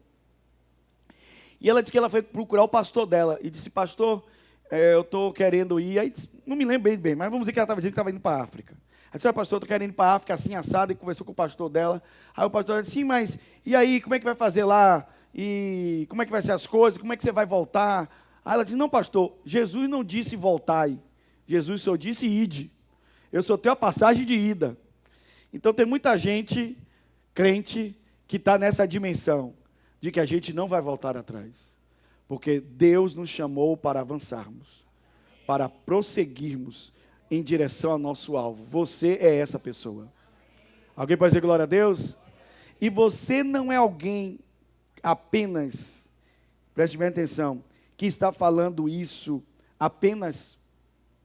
[SPEAKER 3] E ela disse que ela foi procurar o pastor dela, e disse: pastor, eu estou querendo ir, aí não me lembro bem, mas vamos dizer que ela estava dizendo que estava indo para a África. Aí disse: pastor, estou querendo ir para a África, assim, assado, e conversou com o pastor dela. Aí o pastor disse: sim, mas e aí, como é que vai fazer lá? E como é que vai ser as coisas? Como é que você vai voltar? Aí ela disse: não, pastor, Jesus não disse voltai. Jesus só disse ide. Eu só tenho a passagem de ida. Então tem muita gente, crente, que está nessa dimensão, de que a gente não vai voltar atrás. Porque Deus nos chamou para avançarmos, para prosseguirmos em direção ao nosso alvo. Você é essa pessoa. Alguém pode dizer glória a Deus? E você não é alguém apenas, preste bem atenção, que está falando isso apenas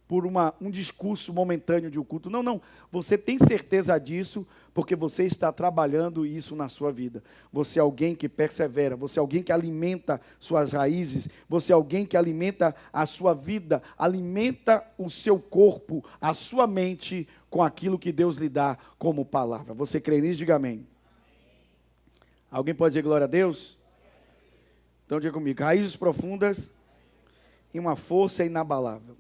[SPEAKER 3] por um discurso momentâneo de um culto. Não, não. Você tem certeza disso porque você está trabalhando isso na sua vida. Você é alguém que persevera, você é alguém que alimenta suas raízes, você é alguém que alimenta a sua vida, alimenta o seu corpo, a sua mente com aquilo que Deus lhe dá como palavra. Você crê nisso? Diga amém. Alguém pode dizer glória a Deus? Então diga comigo: raízes profundas e uma força inabalável.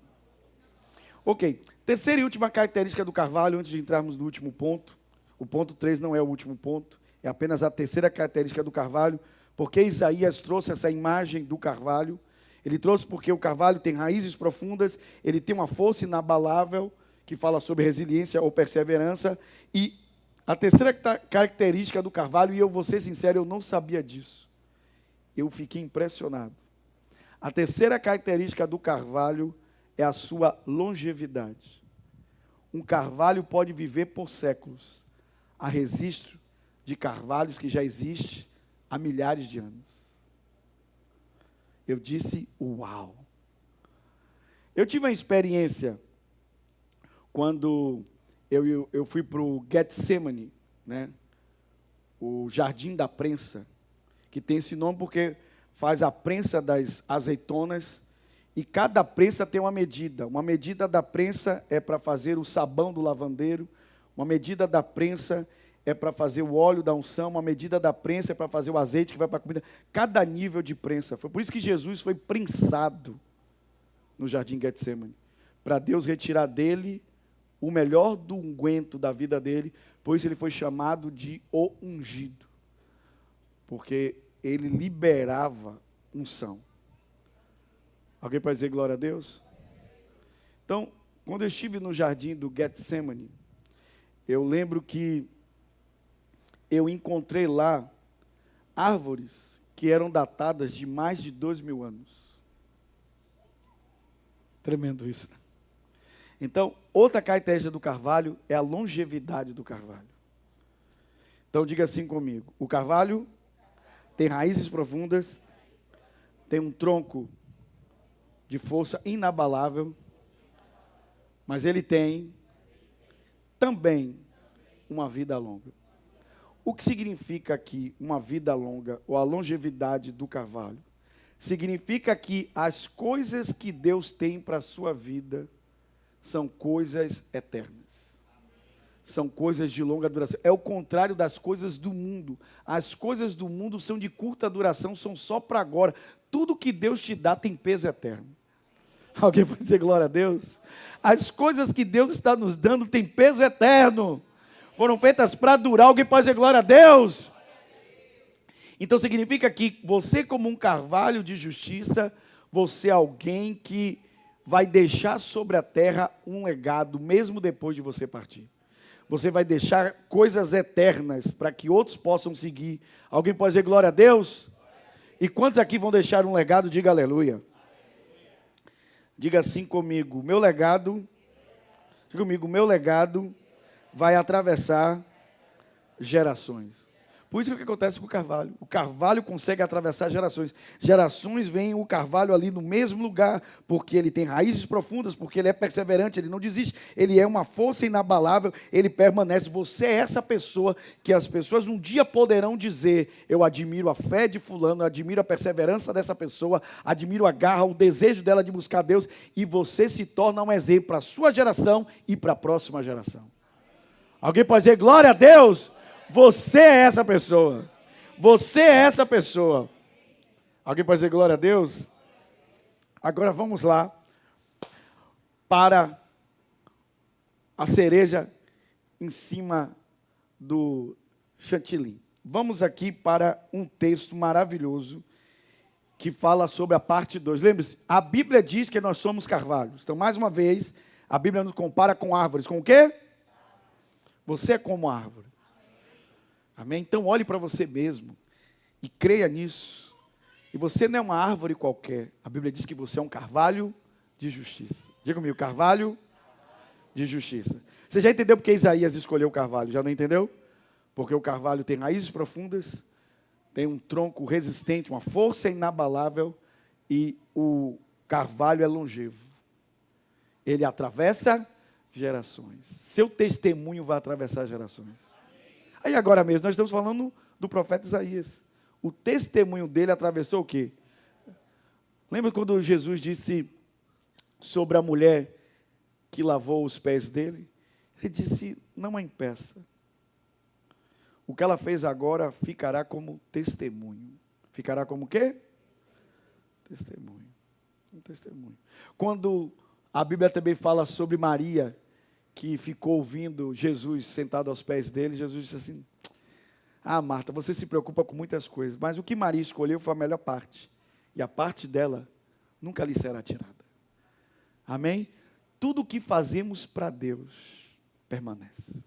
[SPEAKER 3] Ok, terceira e última característica do carvalho, antes de entrarmos no último ponto. O ponto 3 não é o último ponto, é apenas a terceira característica do carvalho, porque Isaías trouxe essa imagem do carvalho. Ele trouxe porque o carvalho tem raízes profundas, ele tem uma força inabalável, que fala sobre resiliência ou perseverança, e a terceira característica do carvalho, e eu vou ser sincero, eu não sabia disso. Eu fiquei impressionado. A terceira característica do carvalho é a sua longevidade. Um carvalho pode viver por séculos. Há registro de carvalhos que já existe há milhares de anos. Eu disse: uau! Eu tive uma experiência quando eu fui para o Getsemane, né? O Jardim da Prensa, que tem esse nome porque faz a prensa das azeitonas. E cada prensa tem uma medida. Uma medida da prensa é para fazer o sabão do lavandeiro. Uma medida da prensa é para fazer o óleo da unção. Uma medida da prensa é para fazer o azeite que vai para a comida. Cada nível de prensa. Foi por isso que Jesus foi prensado no Jardim Getsemane. Para Deus retirar dele o melhor do unguento da vida dele. Por isso ele foi chamado de o ungido. Porque ele liberava unção. Alguém pode dizer glória a Deus? Então, quando eu estive no jardim do Getsemane, eu lembro que eu encontrei lá árvores que eram datadas de mais de 2000 anos. Tremendo isso, né? Então, outra característica do carvalho é a longevidade do carvalho. Então, diga assim comigo: o carvalho tem raízes profundas, tem um tronco de força inabalável, mas ele tem também uma vida longa. O que significa aqui uma vida longa, ou a longevidade do carvalho? Significa que as coisas que Deus tem para a sua vida são coisas eternas. São coisas de longa duração. É o contrário das coisas do mundo. As coisas do mundo são de curta duração, são só para agora. Tudo que Deus te dá tem peso eterno. Alguém pode dizer glória a Deus? As coisas que Deus está nos dando têm peso eterno. Foram feitas para durar. Alguém pode dizer glória a Deus? Então significa que você, como um carvalho de justiça, você é alguém que vai deixar sobre a terra um legado, mesmo depois de você partir. Você vai deixar coisas eternas para que outros possam seguir. Alguém pode dizer glória a Deus? E quantos aqui vão deixar um legado? Diga aleluia. Diga assim comigo: meu legado, diga comigo, meu legado vai atravessar gerações. Por isso que o que acontece com o carvalho? O carvalho consegue atravessar gerações. Gerações veem o carvalho ali no mesmo lugar, porque ele tem raízes profundas, porque ele é perseverante, ele não desiste, ele é uma força inabalável, ele permanece. Você é essa pessoa que as pessoas um dia poderão dizer: eu admiro a fé de fulano, eu admiro a perseverança dessa pessoa, admiro a garra, o desejo dela de buscar Deus, e você se torna um exemplo para a sua geração e para a próxima geração. Alguém pode dizer glória a Deus? Você é essa pessoa. Você é essa pessoa. Alguém pode dizer glória a Deus? Agora vamos lá para a cereja em cima do chantilly. Vamos aqui para um texto maravilhoso que fala sobre a parte 2. Lembre-se, a Bíblia diz que nós somos carvalhos. Então, mais uma vez, a Bíblia nos compara com árvores. Com o quê? Você é como árvore. Amém? Então olhe para você mesmo e creia nisso. E você não é uma árvore qualquer. A Bíblia diz que você é um carvalho de justiça. Diga comigo, carvalho de justiça. Você já entendeu porque Isaías escolheu o carvalho? Já não entendeu? Porque o carvalho tem raízes profundas, tem um tronco resistente, uma força inabalável, e o carvalho é longevo. Ele atravessa gerações. Seu testemunho vai atravessar gerações. Aí agora mesmo, nós estamos falando do profeta Isaías. O testemunho dele atravessou o quê? Lembra quando Jesus disse sobre a mulher que lavou os pés dele? Ele disse: não a impeça. O que ela fez agora ficará como testemunho. Ficará como o quê? Testemunho. Um testemunho. Quando a Bíblia também fala sobre Maria, que ficou ouvindo Jesus sentado aos pés dele, Jesus disse assim: ah, Marta, você se preocupa com muitas coisas, mas o que Maria escolheu foi a melhor parte, e a parte dela nunca lhe será tirada. Amém? Tudo o que fazemos para Deus permanece.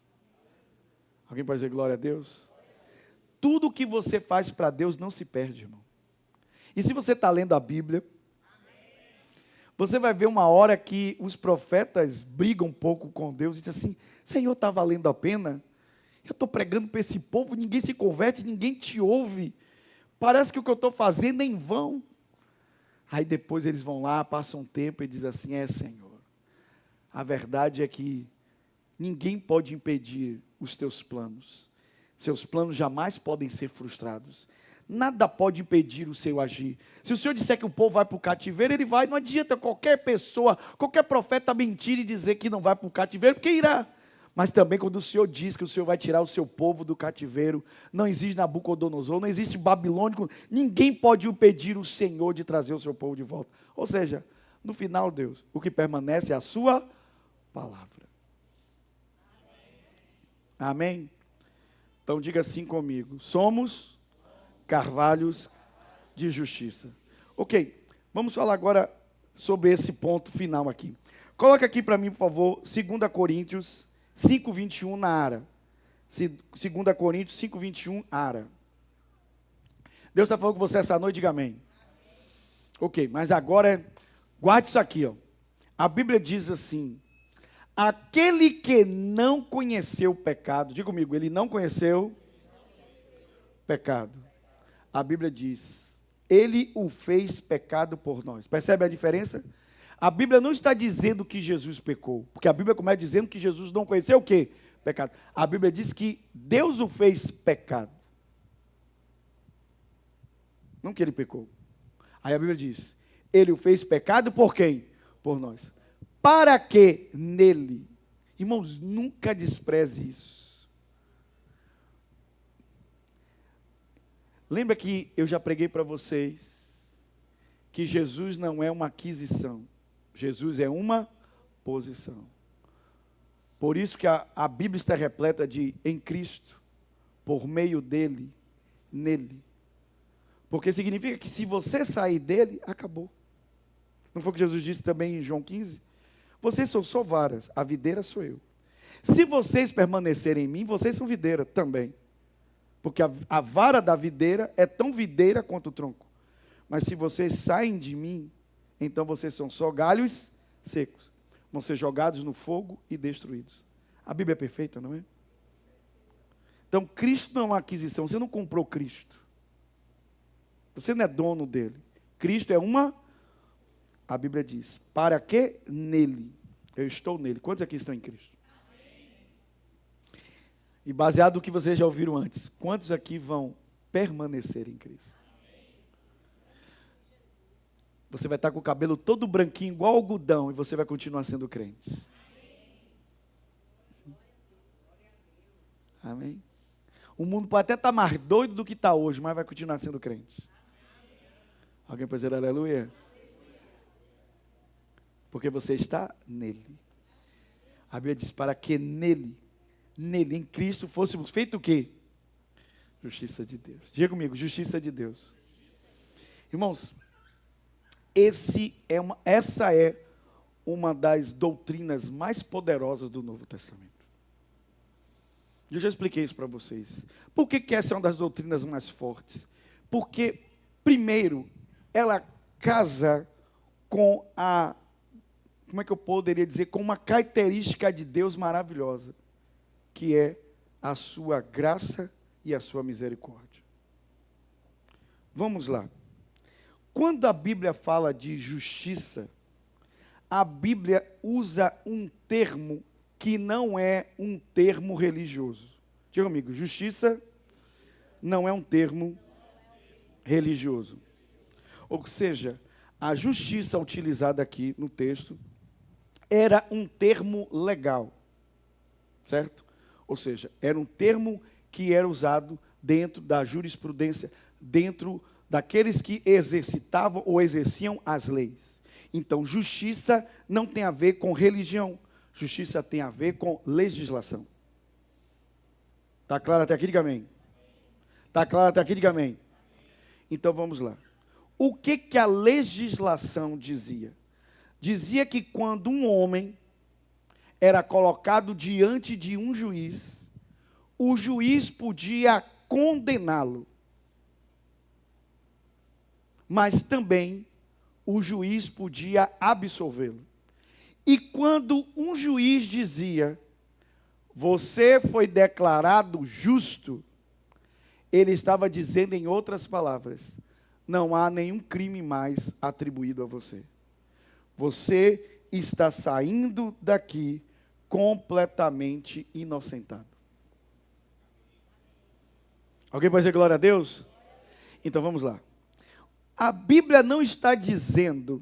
[SPEAKER 3] Alguém pode dizer glória a Deus? Tudo o que você faz para Deus não se perde, irmão. E se você está lendo a Bíblia, você vai ver uma hora que os profetas brigam um pouco com Deus e dizem assim: Senhor, está valendo a pena? Eu estou pregando para esse povo, ninguém se converte, ninguém te ouve. Parece que o que eu estou fazendo é em vão. Aí depois eles vão lá, passam um tempo e dizem assim: é, Senhor, a verdade é que ninguém pode impedir os teus planos. Seus planos jamais podem ser frustrados. Nada pode impedir o seu agir. Se o Senhor disser que o povo vai para o cativeiro, ele vai. Não adianta qualquer pessoa, qualquer profeta mentir e dizer que não vai para o cativeiro, porque irá. Mas também quando o Senhor diz que o Senhor vai tirar o seu povo do cativeiro, não existe Nabucodonosor, não existe babilônico, ninguém pode impedir o Senhor de trazer o seu povo de volta. Ou seja, no final, Deus, o que permanece é a sua palavra. Amém? Então diga assim comigo: somos carvalhos de justiça. Ok, vamos falar agora sobre esse ponto final aqui. Coloca aqui para mim, por favor, 2 Coríntios 5:21 na Ara. 2 Coríntios 5:21, Ara. Deus está falando com você essa noite, diga amém. Ok, mas agora, guarde isso aqui, ó. A Bíblia diz assim: aquele que não conheceu o pecado, diga comigo, ele não conheceu pecado. A Bíblia diz, ele o fez pecado por nós. Percebe a diferença? A Bíblia não está dizendo que Jesus pecou, porque a Bíblia começa dizendo que Jesus não conheceu o quê? Pecado. A Bíblia diz que Deus o fez pecado. Não que ele pecou. Aí a Bíblia diz, ele o fez pecado por quem? Por nós. Para que nele, irmãos, nunca despreze isso. Lembra que eu já preguei para vocês que Jesus não é uma aquisição, Jesus é uma posição. Por isso que a Bíblia está repleta de em Cristo, por meio dele, nele. Porque significa que se você sair dele, acabou. Não foi o que Jesus disse também em João 15? Vocês são só varas, a videira sou eu. Se vocês permanecerem em mim, vocês são videira também. Porque a vara da videira é tão videira quanto o tronco. Mas se vocês saem de mim, então vocês são só galhos secos. Vão ser jogados no fogo e destruídos. A Bíblia é perfeita, não é? Então, Cristo não é uma aquisição. Você não comprou Cristo. Você não é dono dele. Cristo é uma... A Bíblia diz, para que nele? Eu estou nele. Quantos aqui estão em Cristo? E baseado no que vocês já ouviram antes, quantos aqui vão permanecer em Cristo? Você vai estar com o cabelo todo branquinho, igual algodão, e você vai continuar sendo crente. Amém? O mundo pode até estar mais doido do que está hoje, mas vai continuar sendo crente. Alguém pode dizer aleluia? Porque você está nele. A Bíblia diz, para que nele, em Cristo, fôssemos feito o quê? Justiça de Deus. Diga comigo, justiça de Deus. Irmãos, essa é uma das doutrinas mais poderosas do Novo Testamento. Eu já expliquei isso para vocês. Por que essa é uma das doutrinas mais fortes? Porque, primeiro, ela casa com como é que eu poderia dizer, com uma característica de Deus maravilhosa, que é a sua graça e a sua misericórdia. Vamos lá. Quando a Bíblia fala de justiça, a Bíblia usa um termo que não é um termo religioso. Diga comigo, justiça não é um termo religioso. Ou seja, a justiça utilizada aqui no texto era um termo legal, certo? Ou seja, era um termo que era usado dentro da jurisprudência, dentro daqueles que exercitavam ou exerciam as leis. Então, justiça não tem a ver com religião, justiça tem a ver com legislação. Está claro até aqui? Diga amém. Está claro até aqui? Diga amém. Então, vamos lá. O que a legislação dizia? Dizia que quando um homem era colocado diante de um juiz, o juiz podia condená-lo, mas também o juiz podia absolvê-lo. E quando um juiz dizia, você foi declarado justo, ele estava dizendo em outras palavras, não há nenhum crime mais atribuído a você. Você está saindo daqui completamente inocentado. Alguém pode dizer glória a Deus? Então vamos lá. A Bíblia não está dizendo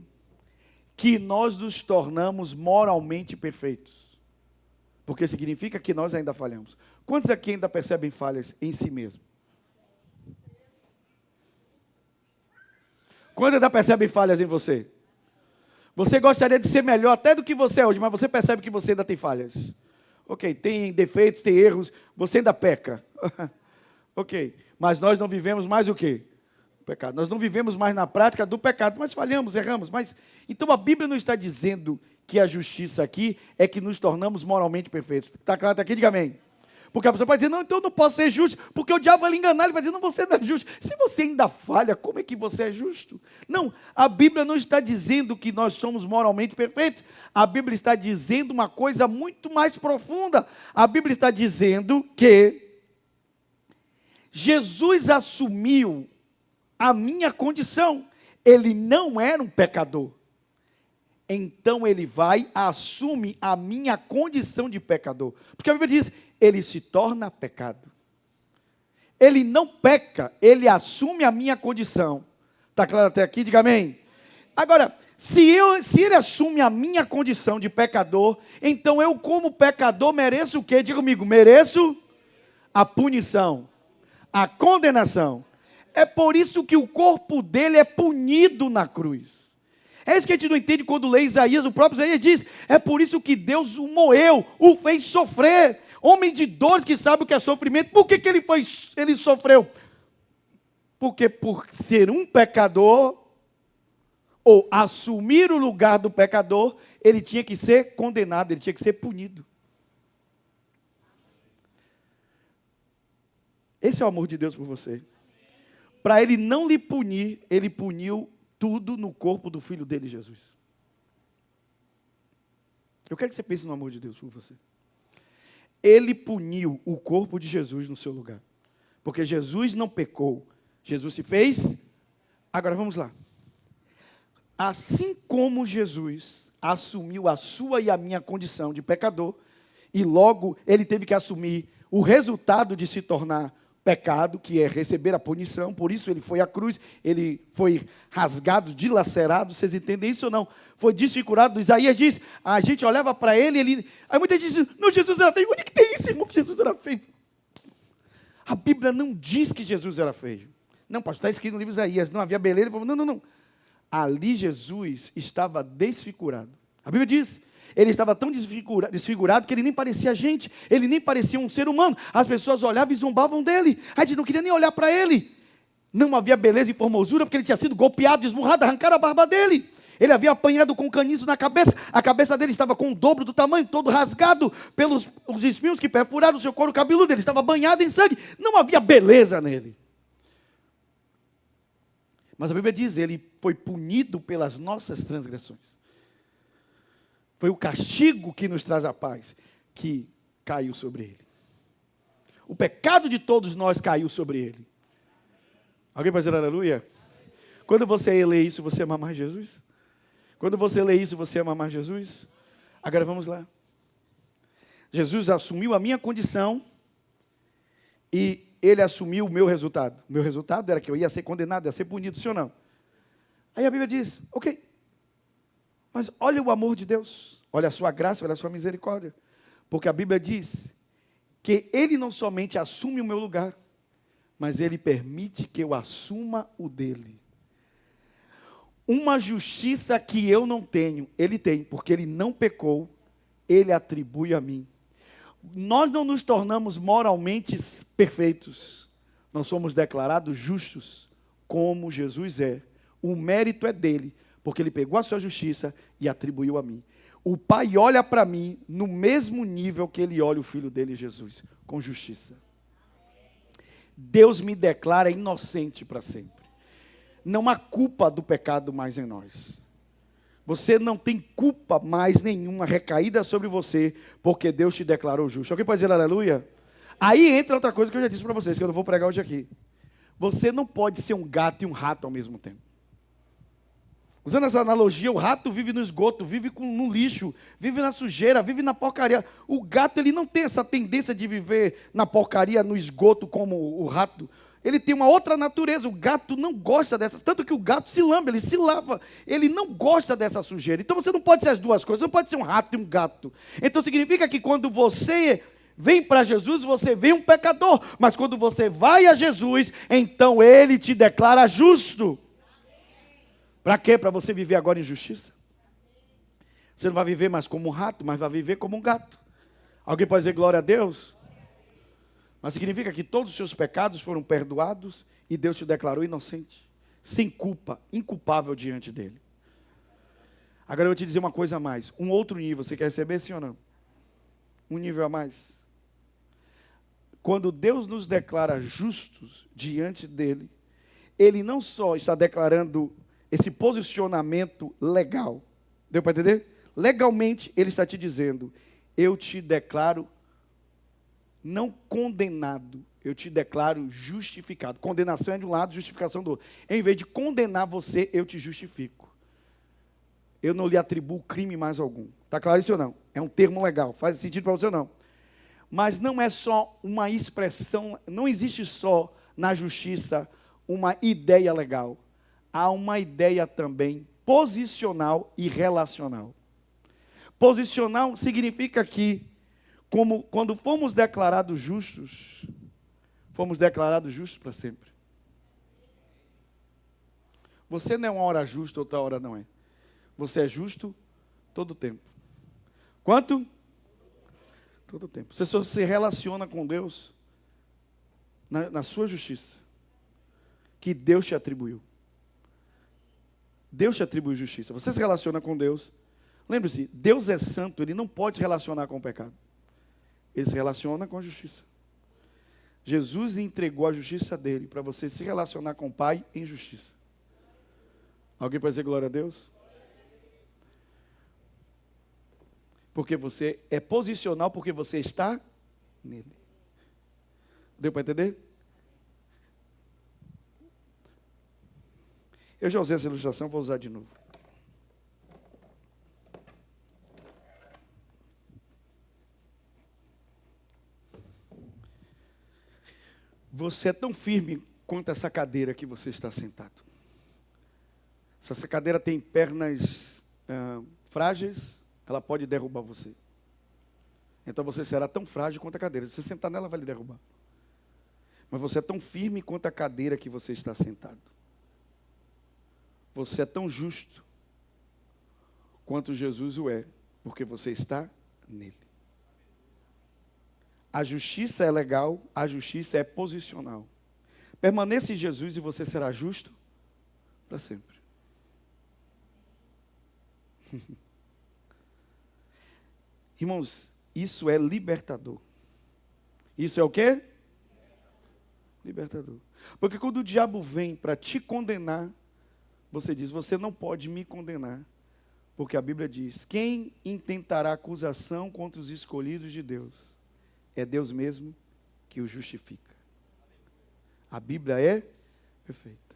[SPEAKER 3] que nós nos tornamos moralmente perfeitos, porque significa que nós ainda falhamos. Quantos aqui ainda percebem falhas em si mesmo? Quantos ainda percebem falhas em você? Você gostaria de ser melhor até do que você é hoje, mas você percebe que você ainda tem falhas. Ok, tem defeitos, tem erros, você ainda peca. Ok. Mas nós não vivemos mais o quê? O pecado. Nós não vivemos mais na prática do pecado, mas falhamos, erramos. Mas então a Bíblia não está dizendo que a justiça aqui é que nos tornamos moralmente perfeitos. Está claro? Está aqui? Diga amém. Porque a pessoa pode dizer, não, então eu não posso ser justo, porque o diabo vai lhe enganar, ele vai dizer, não, você não é justo. Se você ainda falha, como é que você é justo? Não, a Bíblia não está dizendo que nós somos moralmente perfeitos. A Bíblia está dizendo uma coisa muito mais profunda. A Bíblia está dizendo que Jesus assumiu a minha condição. Ele não era um pecador. Então ele vai, assume a minha condição de pecador. Porque a Bíblia diz, ele se torna pecado. Ele não peca, ele assume a minha condição. Está claro até aqui? Diga amém. Agora, se ele assume a minha condição de pecador, então eu como pecador mereço o quê? Diga comigo, mereço a punição, a condenação. É por isso que o corpo dele é punido na cruz. É isso que a gente não entende quando lê Isaías, o próprio Isaías diz, é por isso que Deus o moeu, o fez sofrer. Homem de dores que sabe o que é sofrimento. Por que ele sofreu? Porque por ser um pecador, ou assumir o lugar do pecador, ele tinha que ser condenado, ele tinha que ser punido. Esse é o amor de Deus por você. Para ele não lhe punir, ele puniu tudo no corpo do Filho dele, Jesus. Eu quero que você pense no amor de Deus por você. Ele puniu o corpo de Jesus no seu lugar. Porque Jesus não pecou. Jesus se fez. Agora vamos lá. Assim como Jesus assumiu a sua e a minha condição de pecador, e logo ele teve que assumir o resultado de se tornar pecado, que é receber a punição, por isso ele foi à cruz, ele foi rasgado, dilacerado, vocês entendem isso ou não? Foi desfigurado. Isaías diz, a gente olhava para ele, aí muita gente diz, não, Jesus era feio. Onde é que tem isso, irmão, que Jesus era feio? A Bíblia não diz que Jesus era feio. Não, pastor, está escrito no livro de Isaías, não havia beleza. Ele falou, não. Ali Jesus estava desfigurado. A Bíblia diz, ele estava tão desfigurado que ele nem parecia gente, ele nem parecia um ser humano. As pessoas olhavam e zombavam dele. A gente não queria nem olhar para ele. Não havia beleza e formosura, porque ele tinha sido golpeado, esmurrado, arrancaram a barba dele. Ele havia apanhado com um caniço na cabeça. A cabeça dele estava com o dobro do tamanho, todo rasgado pelos os espinhos que perfuraram o seu couro cabeludo. Ele estava banhado em sangue. Não havia beleza nele. Mas a Bíblia diz, ele foi punido pelas nossas transgressões. Foi o castigo que nos traz a paz, que caiu sobre ele. O pecado de todos nós caiu sobre ele. Alguém pode dizer aleluia? Quando você lê isso, você ama mais Jesus? Quando você lê isso, você ama mais Jesus? Agora vamos lá. Jesus assumiu a minha condição e ele assumiu o meu resultado. O meu resultado era que eu ia ser condenado, ia ser punido, sim ou não? Aí a Bíblia diz, ok, mas olha o amor de Deus, olha a sua graça, olha a sua misericórdia. Porque a Bíblia diz que ele não somente assume o meu lugar, mas ele permite que eu assuma o dele. Uma justiça que eu não tenho, ele tem, porque ele não pecou, ele atribui a mim. Nós não nos tornamos moralmente perfeitos, nós somos declarados justos, como Jesus é. O mérito é dele, porque ele pegou a sua justiça e atribuiu a mim. O Pai olha para mim no mesmo nível que ele olha o Filho dele, Jesus, com justiça. Deus me declara inocente para sempre. Não há culpa do pecado mais em nós. Você não tem culpa mais nenhuma recaída sobre você, porque Deus te declarou justo. Alguém pode dizer aleluia? Aí entra outra coisa que eu já disse para vocês, que eu não vou pregar hoje aqui. Você não pode ser um gato e um rato ao mesmo tempo. Usando essa analogia, o rato vive no esgoto, vive no lixo, vive na sujeira, vive na porcaria. O gato, ele não tem essa tendência de viver na porcaria, no esgoto, como o rato. Ele tem uma outra natureza. O gato não gosta dessas. Tanto que o gato se lambe, ele se lava. Ele não gosta dessa sujeira. Então você não pode ser as duas coisas. Você não pode ser um rato e um gato. Então significa que quando você vem para Jesus, você vem um pecador. Mas quando você vai a Jesus, então ele te declara justo. Para quê? Para você viver agora em justiça? Você não vai viver mais como um rato, mas vai viver como um gato. Alguém pode dizer glória a Deus? Mas significa que todos os seus pecados foram perdoados e Deus te declarou inocente, sem culpa, inculpável diante dele. Agora eu vou te dizer uma coisa a mais, um outro nível, você quer receber sim ou não? Um nível a mais. Quando Deus nos declara justos diante dele, ele não só está declarando esse posicionamento legal, deu para entender? Legalmente ele está te dizendo, eu te declaro não condenado, eu te declaro justificado. Condenação é de um lado, justificação do outro. Em vez de condenar você, eu te justifico. Eu não lhe atribuo crime mais algum. Está claro isso ou não? É um termo legal, faz sentido para você ou não? Mas não é só uma expressão, não existe só na justiça uma ideia legal. Há uma ideia também posicional e relacional. Posicional significa que, quando fomos declarados justos para sempre. Você não é uma hora justa, outra hora não é. Você é justo todo o tempo. Quanto? Todo o tempo. Você só se relaciona com Deus na sua justiça, que Deus te atribuiu. Deus te atribui justiça. Você se relaciona com Deus. Lembre-se, Deus é santo, Ele não pode se relacionar com o pecado. Ele se relaciona com a justiça. Jesus entregou a justiça dele para você se relacionar com o Pai em justiça. Alguém pode dizer glória a Deus? Porque você é posicional, porque você está nele. Deu para entender? Eu já usei essa ilustração, vou usar de novo. Você é tão firme quanto essa cadeira que você está sentado. Se essa cadeira tem pernas frágeis, ela pode derrubar você. Então você será tão frágil quanto a cadeira. Se você sentar nela, vai lhe derrubar. Mas você é tão firme quanto a cadeira que você está sentado. Você é tão justo quanto Jesus o é, porque você está nele. A justiça é legal, a justiça é posicional. Permaneça em Jesus e você será justo para sempre. Irmãos, isso é libertador. Isso é o quê? Libertador. Porque quando o diabo vem para te condenar, você diz, você não pode me condenar. Porque a Bíblia diz, quem intentará acusação contra os escolhidos de Deus? É Deus mesmo que o justifica. A Bíblia é perfeita.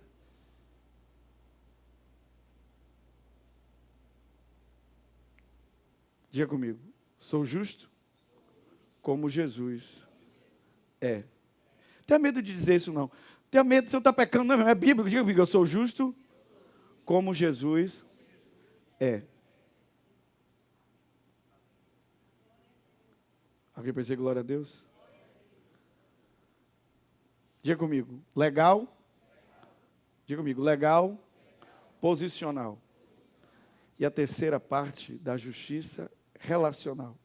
[SPEAKER 3] Diga comigo, sou justo como Jesus é. Tenha medo de dizer isso não. Tenha medo de você não estar pecando, não é bíblico. Diga comigo, eu sou justo como Jesus é. Alguém pode dizer glória a Deus? Diga comigo, legal. Diga comigo, legal, posicional. E a terceira parte da justiça, relacional.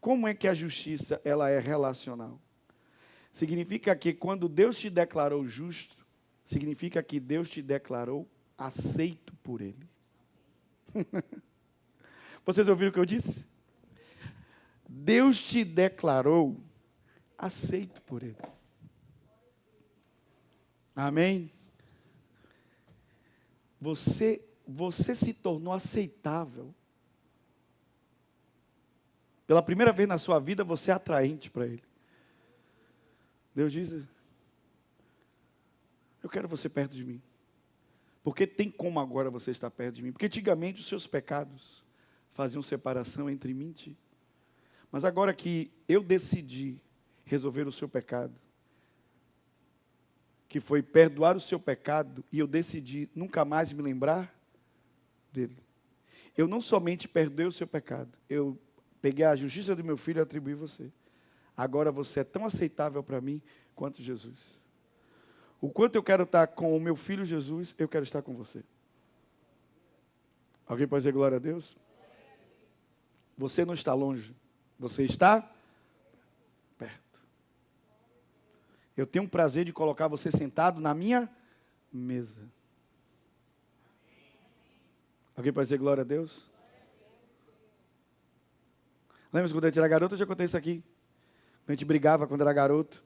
[SPEAKER 3] Como é que a justiça ela é relacional? Significa que quando Deus te declarou justo, significa que Deus te declarou aceito por Ele. Vocês ouviram o que eu disse? Deus te declarou aceito por Ele. Amém? Você se tornou aceitável. Pela primeira vez na sua vida, você é atraente para Ele. Deus diz, eu quero você perto de mim. Porque tem como agora você estar perto de mim. Porque antigamente os seus pecados faziam separação entre mim e ti. Mas agora que eu decidi resolver o seu pecado, que foi perdoar o seu pecado, e eu decidi nunca mais me lembrar dele. Eu não somente perdoei o seu pecado, eu peguei a justiça do meu filho e atribuí a você. Agora você é tão aceitável para mim quanto Jesus. O quanto eu quero estar com o meu filho Jesus, eu quero estar com você. Alguém pode dizer glória a Deus? Você não está longe, você está perto. eu tenho o prazer de colocar você sentado na minha mesa. Alguém pode dizer glória a Deus? Lembra quando a gente era garoto? Eu já contei isso aqui. Quando a gente brigava quando era garoto,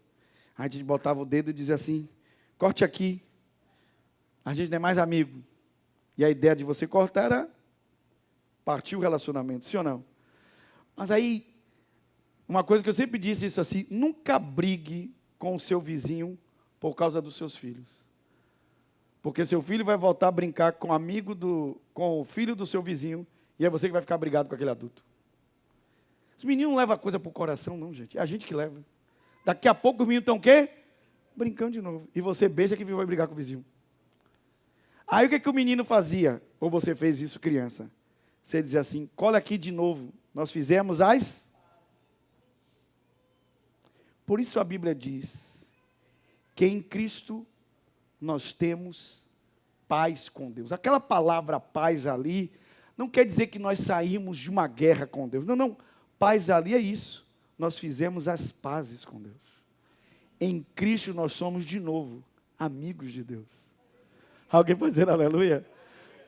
[SPEAKER 3] a gente botava o dedo e dizia assim, corte aqui. A gente não é mais amigo. E a ideia de você cortar era partir o relacionamento, sim ou não? Mas aí, uma coisa que eu sempre disse isso assim, nunca brigue com o seu vizinho por causa dos seus filhos. Porque seu filho vai voltar a brincar com o filho do seu vizinho, e é você que vai ficar brigado com aquele adulto. Os meninos não levam a coisa para o coração, não, gente. É a gente que leva. Daqui a pouco os meninos estão o quê? Brincando de novo. E você beija que vai brigar com o vizinho. Aí o que o menino fazia? Ou você fez isso, criança? Você dizia assim, cola aqui de novo. Nós fizemos as... Por isso a Bíblia diz que em Cristo nós temos paz com Deus. Aquela palavra paz ali não quer dizer que nós saímos de uma guerra com Deus. Não, não. Paz ali é isso. Nós fizemos as pazes com Deus. Em Cristo nós somos de novo amigos de Deus. Alguém pode dizer aleluia?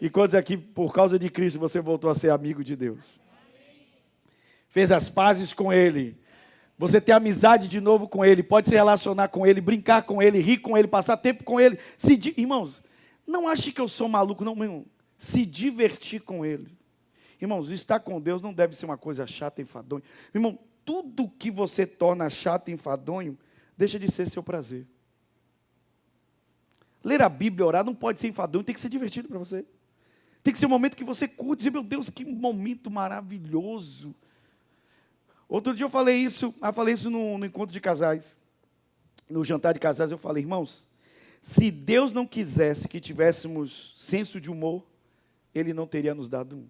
[SPEAKER 3] E quantos aqui, por causa de Cristo, você voltou a ser amigo de Deus? Fez as pazes com Ele. Você tem amizade de novo com Ele, pode se relacionar com Ele, brincar com Ele, rir com Ele, passar tempo com Ele. Irmãos, não ache que eu sou maluco, não, meu irmão. Se divertir com Ele. Irmãos, estar com Deus não deve ser uma coisa chata e enfadonha. Irmão, tudo que você torna chato e enfadonho, deixa de ser seu prazer. Ler a Bíblia, orar, não pode ser enfadonho, tem que ser divertido para você. Tem que ser um momento que você curte, dizer, meu Deus, que momento maravilhoso. Outro dia eu falei isso no encontro de casais, no jantar de casais, eu falei, irmãos, se Deus não quisesse que tivéssemos senso de humor, Ele não teria nos dado um.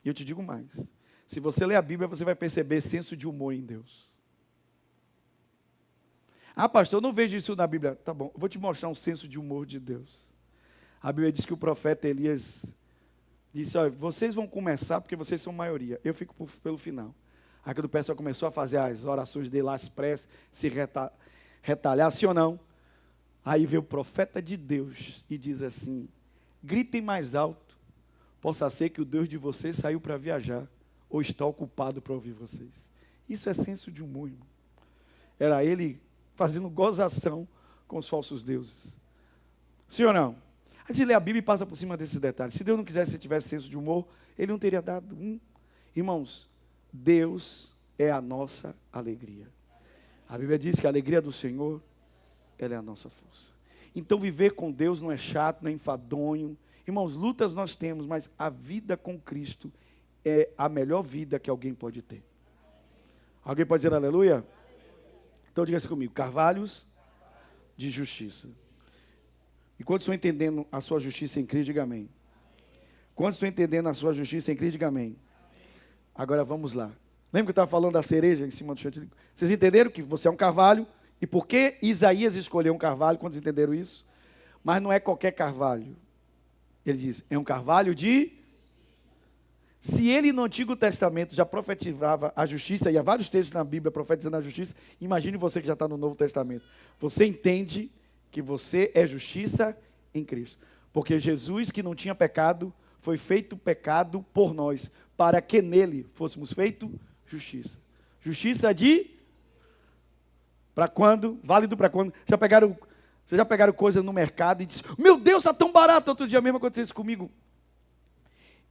[SPEAKER 3] E eu te digo mais, se você ler a Bíblia, você vai perceber senso de humor em Deus. Ah, pastor, eu não vejo isso na Bíblia. Tá bom, eu vou te mostrar um senso de humor de Deus. A Bíblia diz que o profeta Elias disse, olha, vocês vão começar porque vocês são maioria, eu fico pelo final. Aí quando o pessoal começou a fazer as orações dele lá, as preces, se retalhar, sim ou não? Aí veio o profeta de Deus e diz assim, gritem mais alto, possa ser que o Deus de vocês saiu para viajar, ou está ocupado para ouvir vocês. Isso é senso de humor, irmão. Era ele fazendo gozação com os falsos deuses. Sim ou não? A gente lê a Bíblia e passa por cima desses detalhes. Se Deus não quisesse que você tivesse senso de humor, Ele não teria dado um. Irmãos, Deus é a nossa alegria. A Bíblia diz que a alegria do Senhor, ela é a nossa força. Então viver com Deus não é chato, não é enfadonho. Irmãos, lutas nós temos, mas a vida com Cristo é a melhor vida que alguém pode ter. Alguém pode dizer aleluia? Então diga assim comigo, carvalhos de justiça. E quantos estão entendendo a sua justiça em Cristo, diga amém. Quantos estão entendendo a sua justiça em Cristo, diga amém. Agora vamos lá. Lembra que eu estava falando da cereja em cima do chantilly? Vocês entenderam que você é um carvalho? E por que Isaías escolheu um carvalho? Quantos entenderam isso? Mas não é qualquer carvalho. Ele diz, é um carvalho de... Se ele no Antigo Testamento já profetizava a justiça, e há vários textos na Bíblia profetizando a justiça, imagine você que já está no Novo Testamento. Você entende que você é justiça em Cristo. Porque Jesus, que não tinha pecado, foi feito pecado por nós, para que nele fôssemos feito justiça. Justiça de... Para quando? Válido para quando? Vocês já pegaram coisa no mercado e disse, meu Deus, está tão barato. Outro dia mesmo aconteceu isso comigo.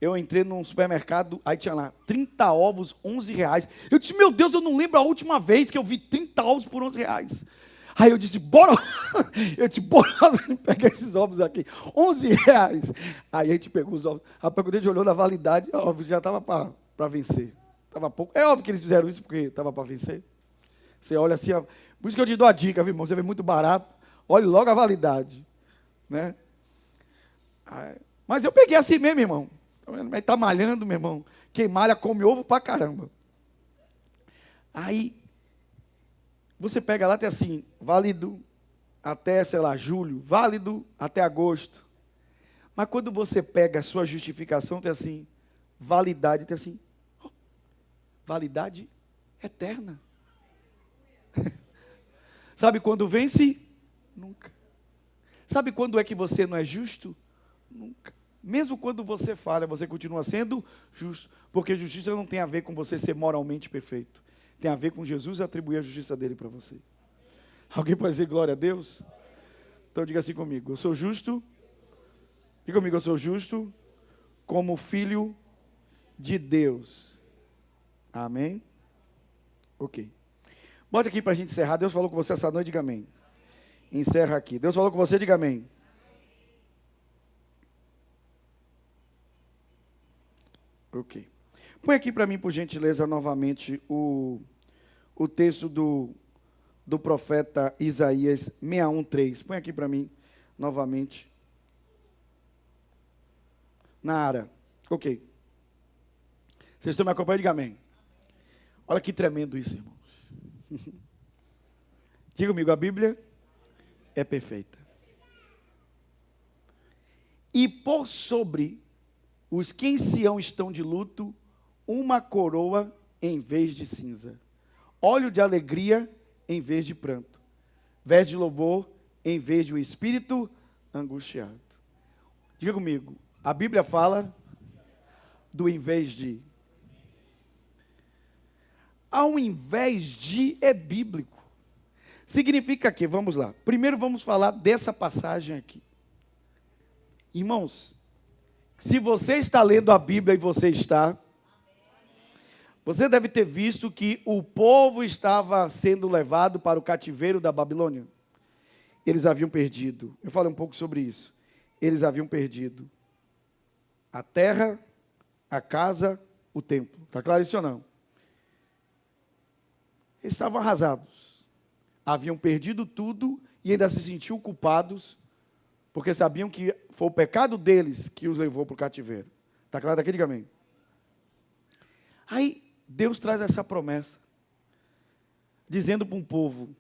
[SPEAKER 3] Eu entrei num supermercado, aí tinha lá 30 ovos, 11 reais. Eu disse, meu Deus, eu não lembro a última vez que eu vi 30 ovos por 11 reais. Aí eu disse, bora pegar esses ovos aqui, 11 reais. Aí a gente pegou os ovos, rapaz, quando a gente olhou na validade, o ovo já estava para vencer. Estava pouco. É óbvio que eles fizeram isso porque estava para vencer. Você olha assim, ó, por isso que eu te dou a dica, viu, irmão? Você vê muito barato, olhe logo a validade. Né? Mas eu peguei assim mesmo, irmão. Está malhando, meu irmão. Quem malha come ovo pra caramba. Aí, você pega lá, tem assim, válido até, sei lá, julho, válido até agosto. Mas quando você pega a sua justificação, tem assim, validade, tem assim, validade eterna. Sabe quando vence? Nunca. Sabe quando é que você não é justo? Nunca. Mesmo quando você falha, você continua sendo justo. Porque justiça não tem a ver com você ser moralmente perfeito. Tem a ver com Jesus atribuir a justiça dele para você. Alguém pode dizer glória a Deus? Então diga assim comigo, eu sou justo. Diga comigo, eu sou justo como filho de Deus. Amém? Ok. Bote aqui para a gente encerrar. Deus falou com você essa noite, diga amém. Encerra aqui. Deus falou com você, diga amém. Ok. Põe aqui para mim, por gentileza, novamente o texto do profeta Isaías 61:3. Põe aqui para mim, novamente. Nara. Ok. Vocês estão me acompanhando? Diga amém. Olha que tremendo isso, irmãos. Diga comigo, a Bíblia é perfeita. E por sobre os que em Sião estão de luto, uma coroa em vez de cinza, óleo de alegria em vez de pranto, veste de louvor em vez de um espírito angustiado. Diga comigo, a Bíblia fala do em vez de. Ao invés de é bíblico. Significa que, vamos lá, primeiro vamos falar dessa passagem aqui. Irmãos, se você está lendo a Bíblia e você deve ter visto que o povo estava sendo levado para o cativeiro da Babilônia. Eles haviam perdido, eu falei um pouco sobre isso, eles haviam perdido a terra, a casa, o templo. Está claro isso ou não? Eles estavam arrasados, haviam perdido tudo e ainda se sentiam culpados, porque sabiam que foi o pecado deles que os levou para o cativeiro. Está claro daqui? Diga amém. Aí Deus traz essa promessa, dizendo para um povo: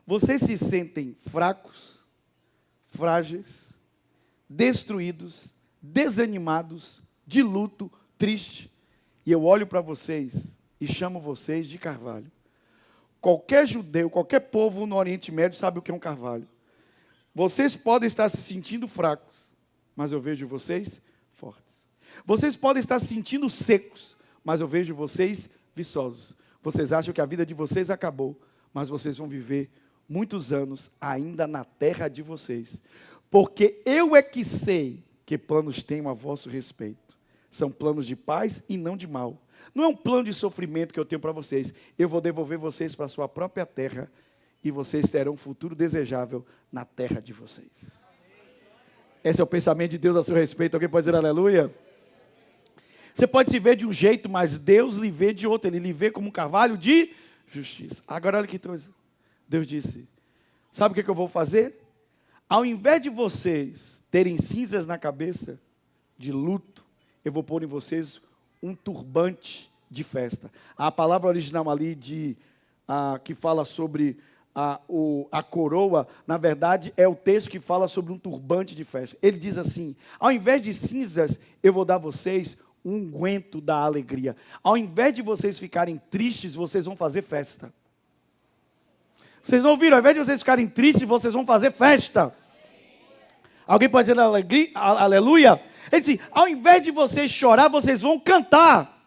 [SPEAKER 3] vocês se sentem fracos, frágeis, destruídos, desanimados, de luto, triste, e eu olho para vocês e chamo vocês de carvalho. Qualquer judeu, qualquer povo no Oriente Médio sabe o que é um carvalho. Vocês podem estar se sentindo fracos, mas eu vejo vocês fortes. Vocês podem estar se sentindo secos, mas eu vejo vocês viçosos. Vocês acham que a vida de vocês acabou, mas vocês vão viver muitos anos ainda na terra de vocês. Porque eu é que sei que planos tenho a vosso respeito. São planos de paz e não de mal. Não é um plano de sofrimento que eu tenho para vocês. Eu vou devolver vocês para a sua própria terra e vocês terão um futuro desejável na terra de vocês. Esse é o pensamento de Deus a seu respeito. Alguém pode dizer aleluia? Você pode se ver de um jeito, mas Deus lhe vê de outro. Ele lhe vê como um carvalho de justiça. Agora olha que coisa. Deus disse: sabe o que eu vou fazer? Ao invés de vocês terem cinzas na cabeça, de luto, eu vou pôr em vocês um turbante de festa. A palavra original ali que fala sobre a coroa, na verdade é o texto que fala sobre um turbante de festa. Ele diz assim: ao invés de cinzas, eu vou dar a vocês um unguento da alegria. Ao invés de vocês ficarem tristes, vocês vão fazer festa. Vocês não ouviram? Ao invés de vocês ficarem tristes, vocês vão fazer festa. Alguém pode dizer aleluia? Ele disse: ao invés de vocês chorar, vocês vão cantar.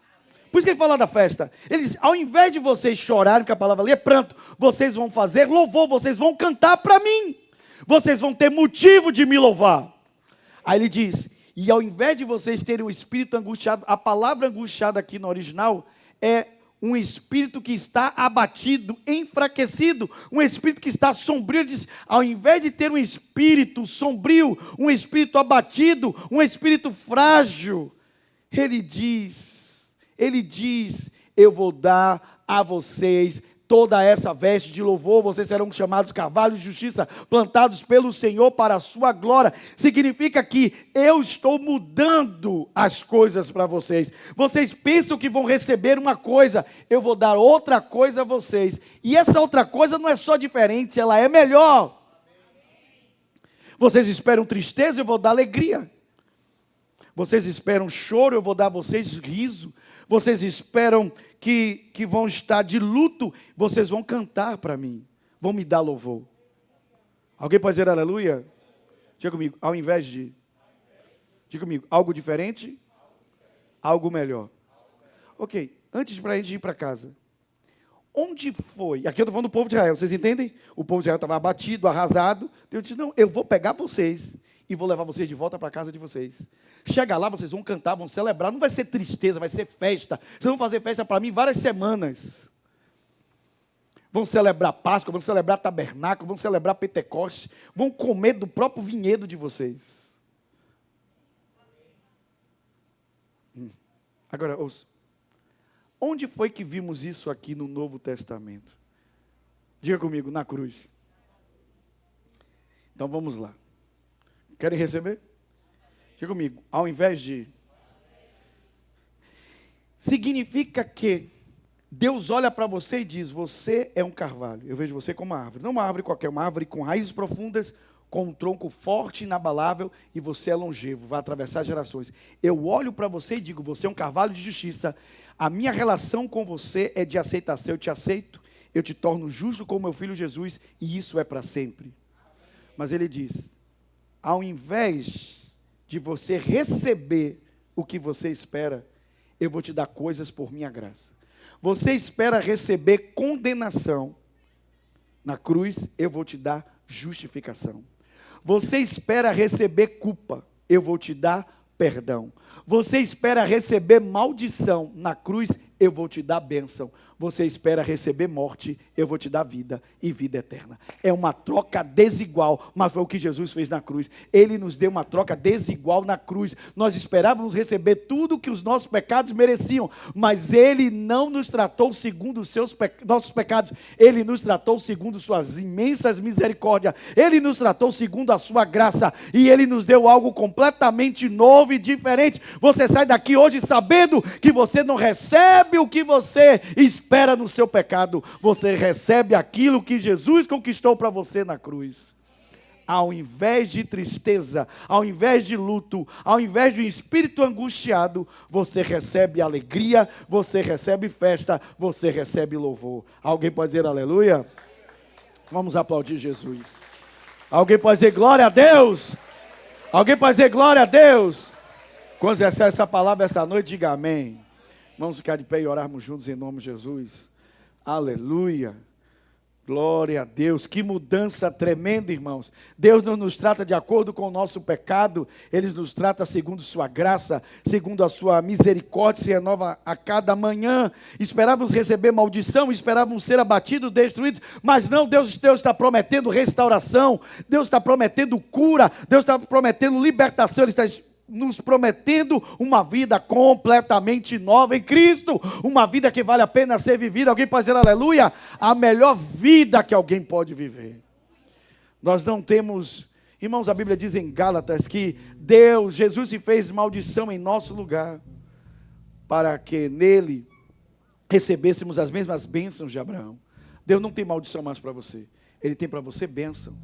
[SPEAKER 3] Por isso que ele fala da festa. Ele diz: ao invés de vocês chorarem, porque a palavra ali é pranto, vocês vão fazer louvor, vocês vão cantar para mim. Vocês vão ter motivo de me louvar. Aí ele diz: e ao invés de vocês terem um espírito angustiado, a palavra angustiada aqui no original é um espírito que está abatido, enfraquecido, um espírito que está sombrio. Ele diz: ao invés de ter um espírito sombrio, um espírito abatido, um espírito frágil, ele diz, eu vou dar a vocês toda essa veste de louvor, vocês serão chamados carvalhos de justiça, plantados pelo Senhor para a sua glória. Significa que eu estou mudando as coisas para vocês. Vocês pensam que vão receber uma coisa, eu vou dar outra coisa a vocês. E essa outra coisa não é só diferente, ela é melhor. Vocês esperam tristeza, eu vou dar alegria. Vocês esperam choro, eu vou dar a vocês riso. Vocês esperam que vão estar de luto, vocês vão cantar para mim. vão me dar louvor. Alguém pode dizer aleluia? Diga comigo, ao invés de. Diga comigo, algo diferente, algo melhor. Ok, antes para a gente ir para casa. Onde foi? Aqui eu estou falando do povo de Israel, vocês entendem? O povo de Israel estava abatido, arrasado. Deus disse, não, eu vou pegar vocês e vou levar vocês de volta para a casa de vocês. Chega lá, vocês vão cantar, vão celebrar. Não vai ser tristeza, vai ser festa. Vocês vão fazer festa para mim várias semanas. Vão celebrar Páscoa, vão celebrar Tabernáculo, vão celebrar Pentecostes. Vão comer do próprio vinhedo de vocês. Agora, ouça. Onde foi que vimos isso aqui no Novo Testamento? Diga comigo, na cruz. Então vamos lá. Querem receber? Diga comigo, ao invés de... Significa que Deus olha para você e diz, você é um carvalho. Eu vejo você como uma árvore. Não uma árvore qualquer, uma árvore com raízes profundas, com um tronco forte e inabalável, e você é longevo, vai atravessar gerações. Eu olho para você e digo, você é um carvalho de justiça. A minha relação com você é de aceitação. Eu te aceito, eu te torno justo como meu filho Jesus, e isso é para sempre. Mas ele diz, ao invés de você receber o que você espera, eu vou te dar coisas por minha graça. Você espera receber condenação, na cruz eu vou te dar justificação. Você espera receber culpa, eu vou te dar perdão. Você espera receber maldição, na cruz eu vou te dar bênção. Você espera receber morte, eu vou te dar vida e vida eterna. É uma troca desigual, mas foi o que Jesus fez na cruz. Ele nos deu uma troca desigual na cruz. Nós esperávamos receber tudo que os nossos pecados mereciam, mas Ele não nos tratou segundo os nossos pecados. Ele nos tratou segundo suas imensas misericórdias. Ele nos tratou segundo a sua graça, e Ele nos deu algo completamente novo e diferente. Você sai daqui hoje sabendo que você não recebe o que você espera no seu pecado, você recebe aquilo que Jesus conquistou para você na cruz. Ao invés de tristeza, ao invés de luto, ao invés de um espírito angustiado, você recebe alegria, você recebe festa, você recebe louvor. Alguém pode dizer aleluia? Vamos aplaudir Jesus. Alguém pode dizer glória a Deus? Alguém pode dizer glória a Deus? Quando você recebe essa palavra essa noite, diga amém. Vamos ficar de pé e orarmos juntos em nome de Jesus. Aleluia. Glória a Deus. Que mudança tremenda, irmãos. Deus não nos trata de acordo com o nosso pecado. Ele nos trata segundo sua graça, segundo a sua misericórdia, se renova a cada manhã. Esperávamos receber maldição, esperávamos ser abatidos, destruídos, mas não, Deus está prometendo restauração. Deus está prometendo cura. Deus está prometendo libertação. Ele está nos prometendo uma vida completamente nova em Cristo, uma vida que vale a pena ser vivida. Alguém pode dizer aleluia? A melhor vida que alguém pode viver. Nós não temos, irmãos, a Bíblia diz em Gálatas que Jesus se fez maldição em nosso lugar, para que nele recebêssemos as mesmas bênçãos de Abraão. Deus não tem maldição mais para você, Ele tem para você bênção.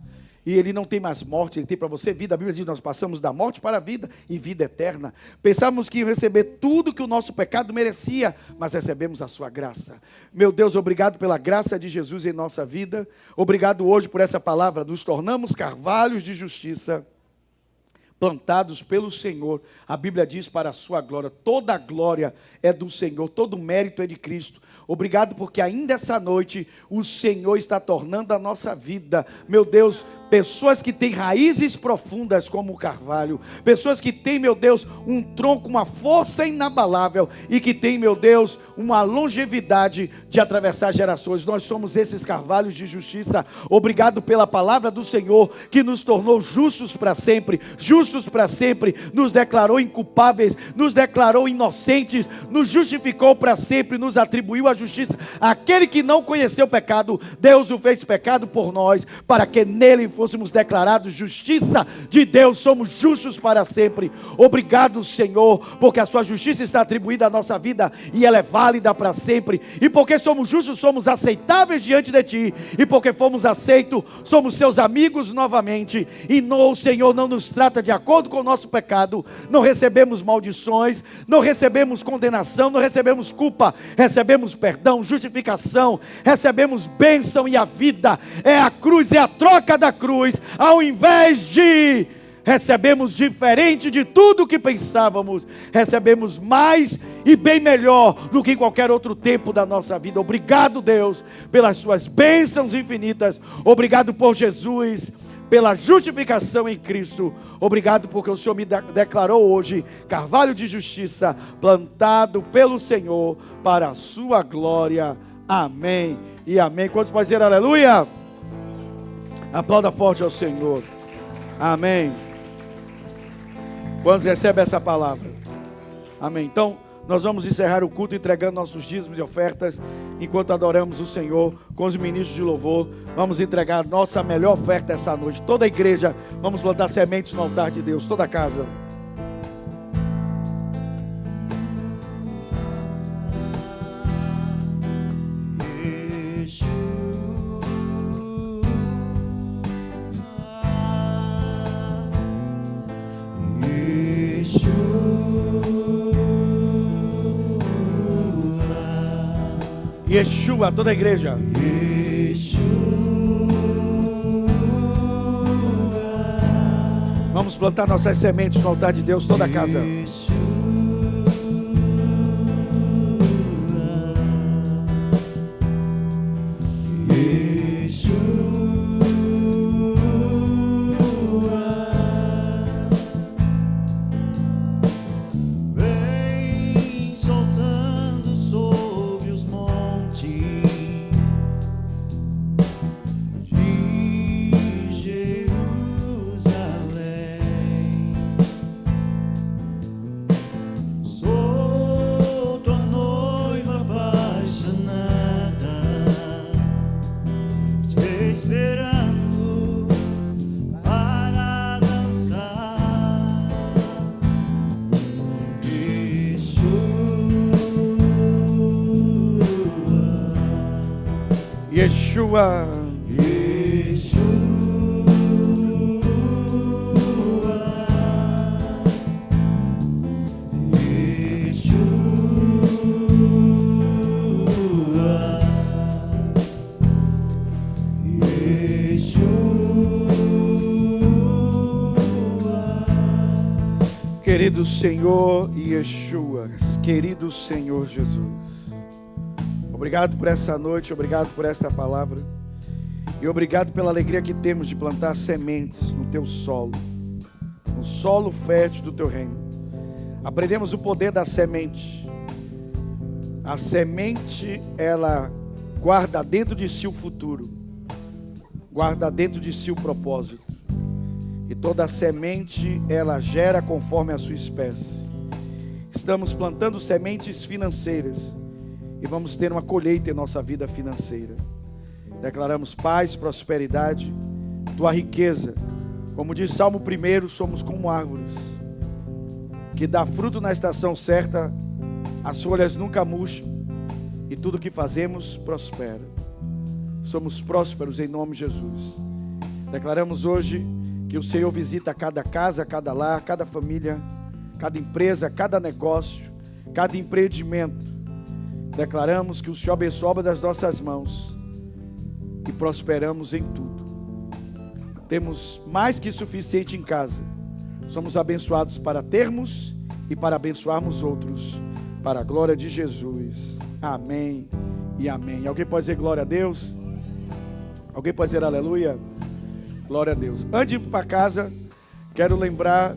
[SPEAKER 3] E Ele não tem mais morte, Ele tem para você vida. A Bíblia diz, nós passamos da morte para a vida e vida eterna. Pensávamos que ia receber tudo que o nosso pecado merecia, mas recebemos a sua graça. Meu Deus, obrigado pela graça de Jesus em nossa vida. Obrigado hoje por essa palavra. Nos tornamos carvalhos de justiça, plantados pelo Senhor. A Bíblia diz para a sua glória. Toda a glória é do Senhor, todo o mérito é de Cristo. Obrigado porque ainda essa noite o Senhor está tornando a nossa vida, meu Deus, pessoas que têm raízes profundas como o carvalho, pessoas que têm, meu Deus, um tronco, uma força inabalável e que têm, meu Deus, uma longevidade de atravessar gerações. Nós somos esses carvalhos de justiça. Obrigado pela palavra do Senhor que nos tornou justos para sempre, nos declarou inculpáveis, nos declarou inocentes, nos justificou para sempre, nos atribuiu a justiça. Aquele que não conheceu o pecado, Deus o fez pecado por nós, para que nele fôssemos declarados justiça de Deus, somos justos para sempre. Obrigado, Senhor, porque a sua justiça está atribuída à nossa vida e ela é válida para sempre. E porque somos justos, somos aceitáveis diante de Ti. E porque fomos aceitos, somos Seus amigos novamente. E o Senhor não nos trata de acordo com o nosso pecado. Não recebemos maldições, não recebemos condenação, não recebemos culpa. Recebemos perdão, justificação, recebemos bênção e a vida é a cruz, é a troca da cruz. Ao invés de recebemos diferente de tudo o que pensávamos, recebemos mais e bem melhor do que em qualquer outro tempo da nossa vida. Obrigado, Deus, pelas suas bênçãos infinitas. Obrigado por Jesus, pela justificação em Cristo. Obrigado porque o Senhor me declarou hoje carvalho de justiça, plantado pelo Senhor para a sua glória. Amém e amém. Quantos podem dizer aleluia? Aplauda forte ao Senhor. Amém. Quantos recebem essa palavra? Amém. Então, nós vamos encerrar o culto entregando nossos dízimos e ofertas, enquanto adoramos o Senhor com os ministros de louvor. Vamos entregar nossa melhor oferta essa noite. Toda a igreja, vamos plantar sementes no altar de Deus, toda a casa. Yeshua, toda a igreja. Vamos plantar nossas sementes no altar de Deus, toda a casa. Yeshua. Querido Senhor Yeshua, querido Senhor Jesus, obrigado por essa noite, obrigado por esta palavra e obrigado pela alegria que temos de plantar sementes no Teu solo, no solo fértil do Teu reino. Aprendemos o poder da semente. A semente, ela guarda dentro de si o futuro, guarda dentro de si o propósito. E toda semente, ela gera conforme a sua espécie. Estamos plantando sementes financeiras e vamos ter uma colheita em nossa vida financeira. Declaramos paz, prosperidade, Tua riqueza. Como diz Salmo 1, somos como árvores que dá fruto na estação certa, as folhas nunca murcham e tudo que fazemos prospera. Somos prósperos em nome de Jesus. Declaramos hoje que o Senhor visita cada casa, cada lar, cada família, cada empresa, cada negócio, cada empreendimento. Declaramos que o Senhor abençoa a obra das nossas mãos e prosperamos em tudo. Temos mais que suficiente em casa. Somos abençoados para termos e para abençoarmos outros, para a glória de Jesus. Amém e amém. Alguém pode dizer glória a Deus? Alguém pode dizer aleluia? Glória a Deus. Antes de ir para casa, quero lembrar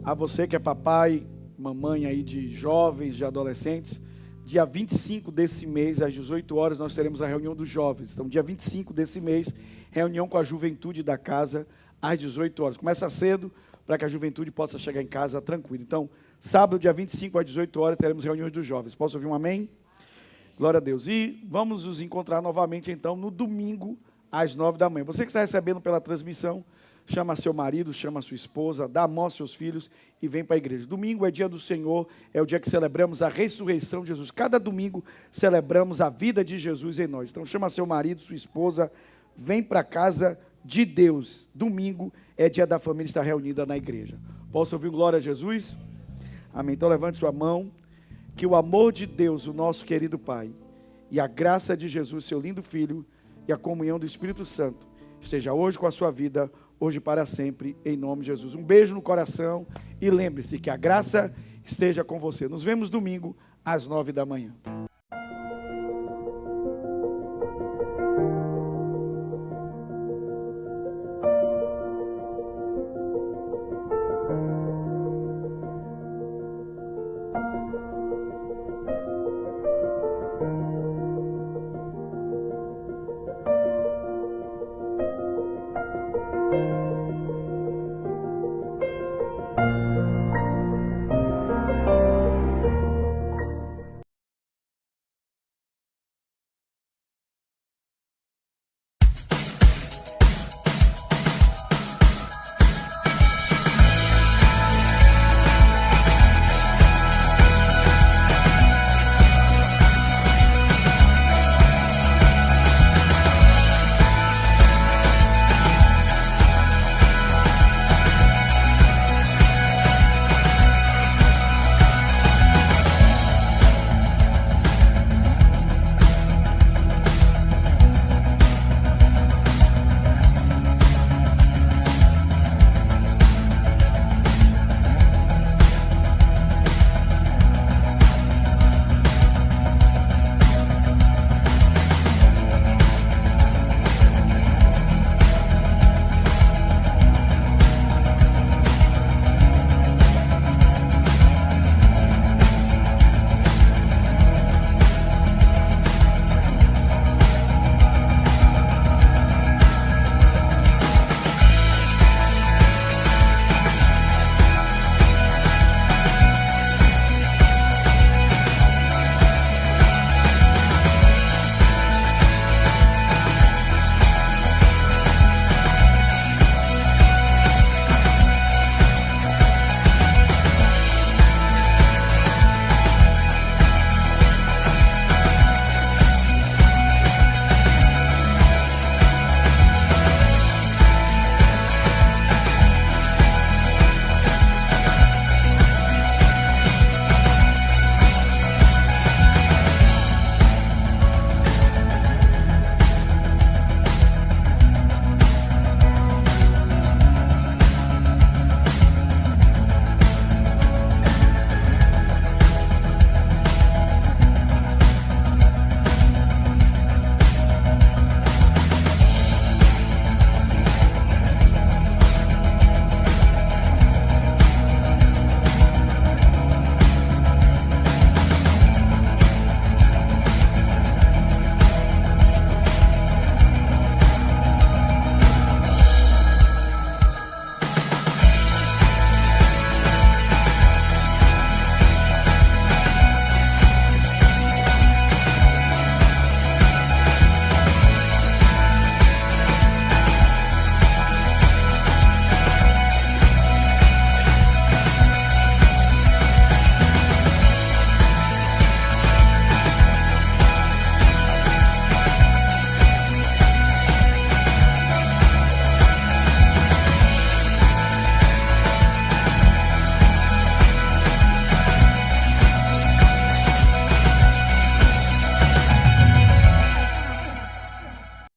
[SPEAKER 3] a você que é papai, mamãe aí de jovens, de adolescentes, dia 25 desse mês, às 18 horas, nós teremos a reunião dos jovens. Então, dia 25 desse mês, reunião com a juventude da casa, às 18 horas. Começa cedo, para que a juventude possa chegar em casa tranquilo. Então, sábado, dia 25, às 18 horas, teremos reuniões dos jovens. Posso ouvir um amém? Glória a Deus. E vamos nos encontrar novamente, então, no domingo, às 9 da manhã. Você que está recebendo pela transmissão, chama seu marido, chama sua esposa, dá a mão aos seus filhos e vem para a igreja. Domingo é dia do Senhor, é o dia que celebramos a ressurreição de Jesus. Cada domingo celebramos a vida de Jesus em nós. Então chama seu marido, sua esposa, vem para a casa de Deus. Domingo é dia da família estar reunida na igreja. Posso ouvir glória a Jesus? Amém. Então levante sua mão, que o amor de Deus, o nosso querido Pai, e a graça de Jesus, seu lindo Filho, e a comunhão do Espírito Santo, esteja hoje com a sua vida, hoje e para sempre, em nome de Jesus. Um beijo no coração e lembre-se que a graça esteja com você. Nos vemos domingo às 9 da manhã.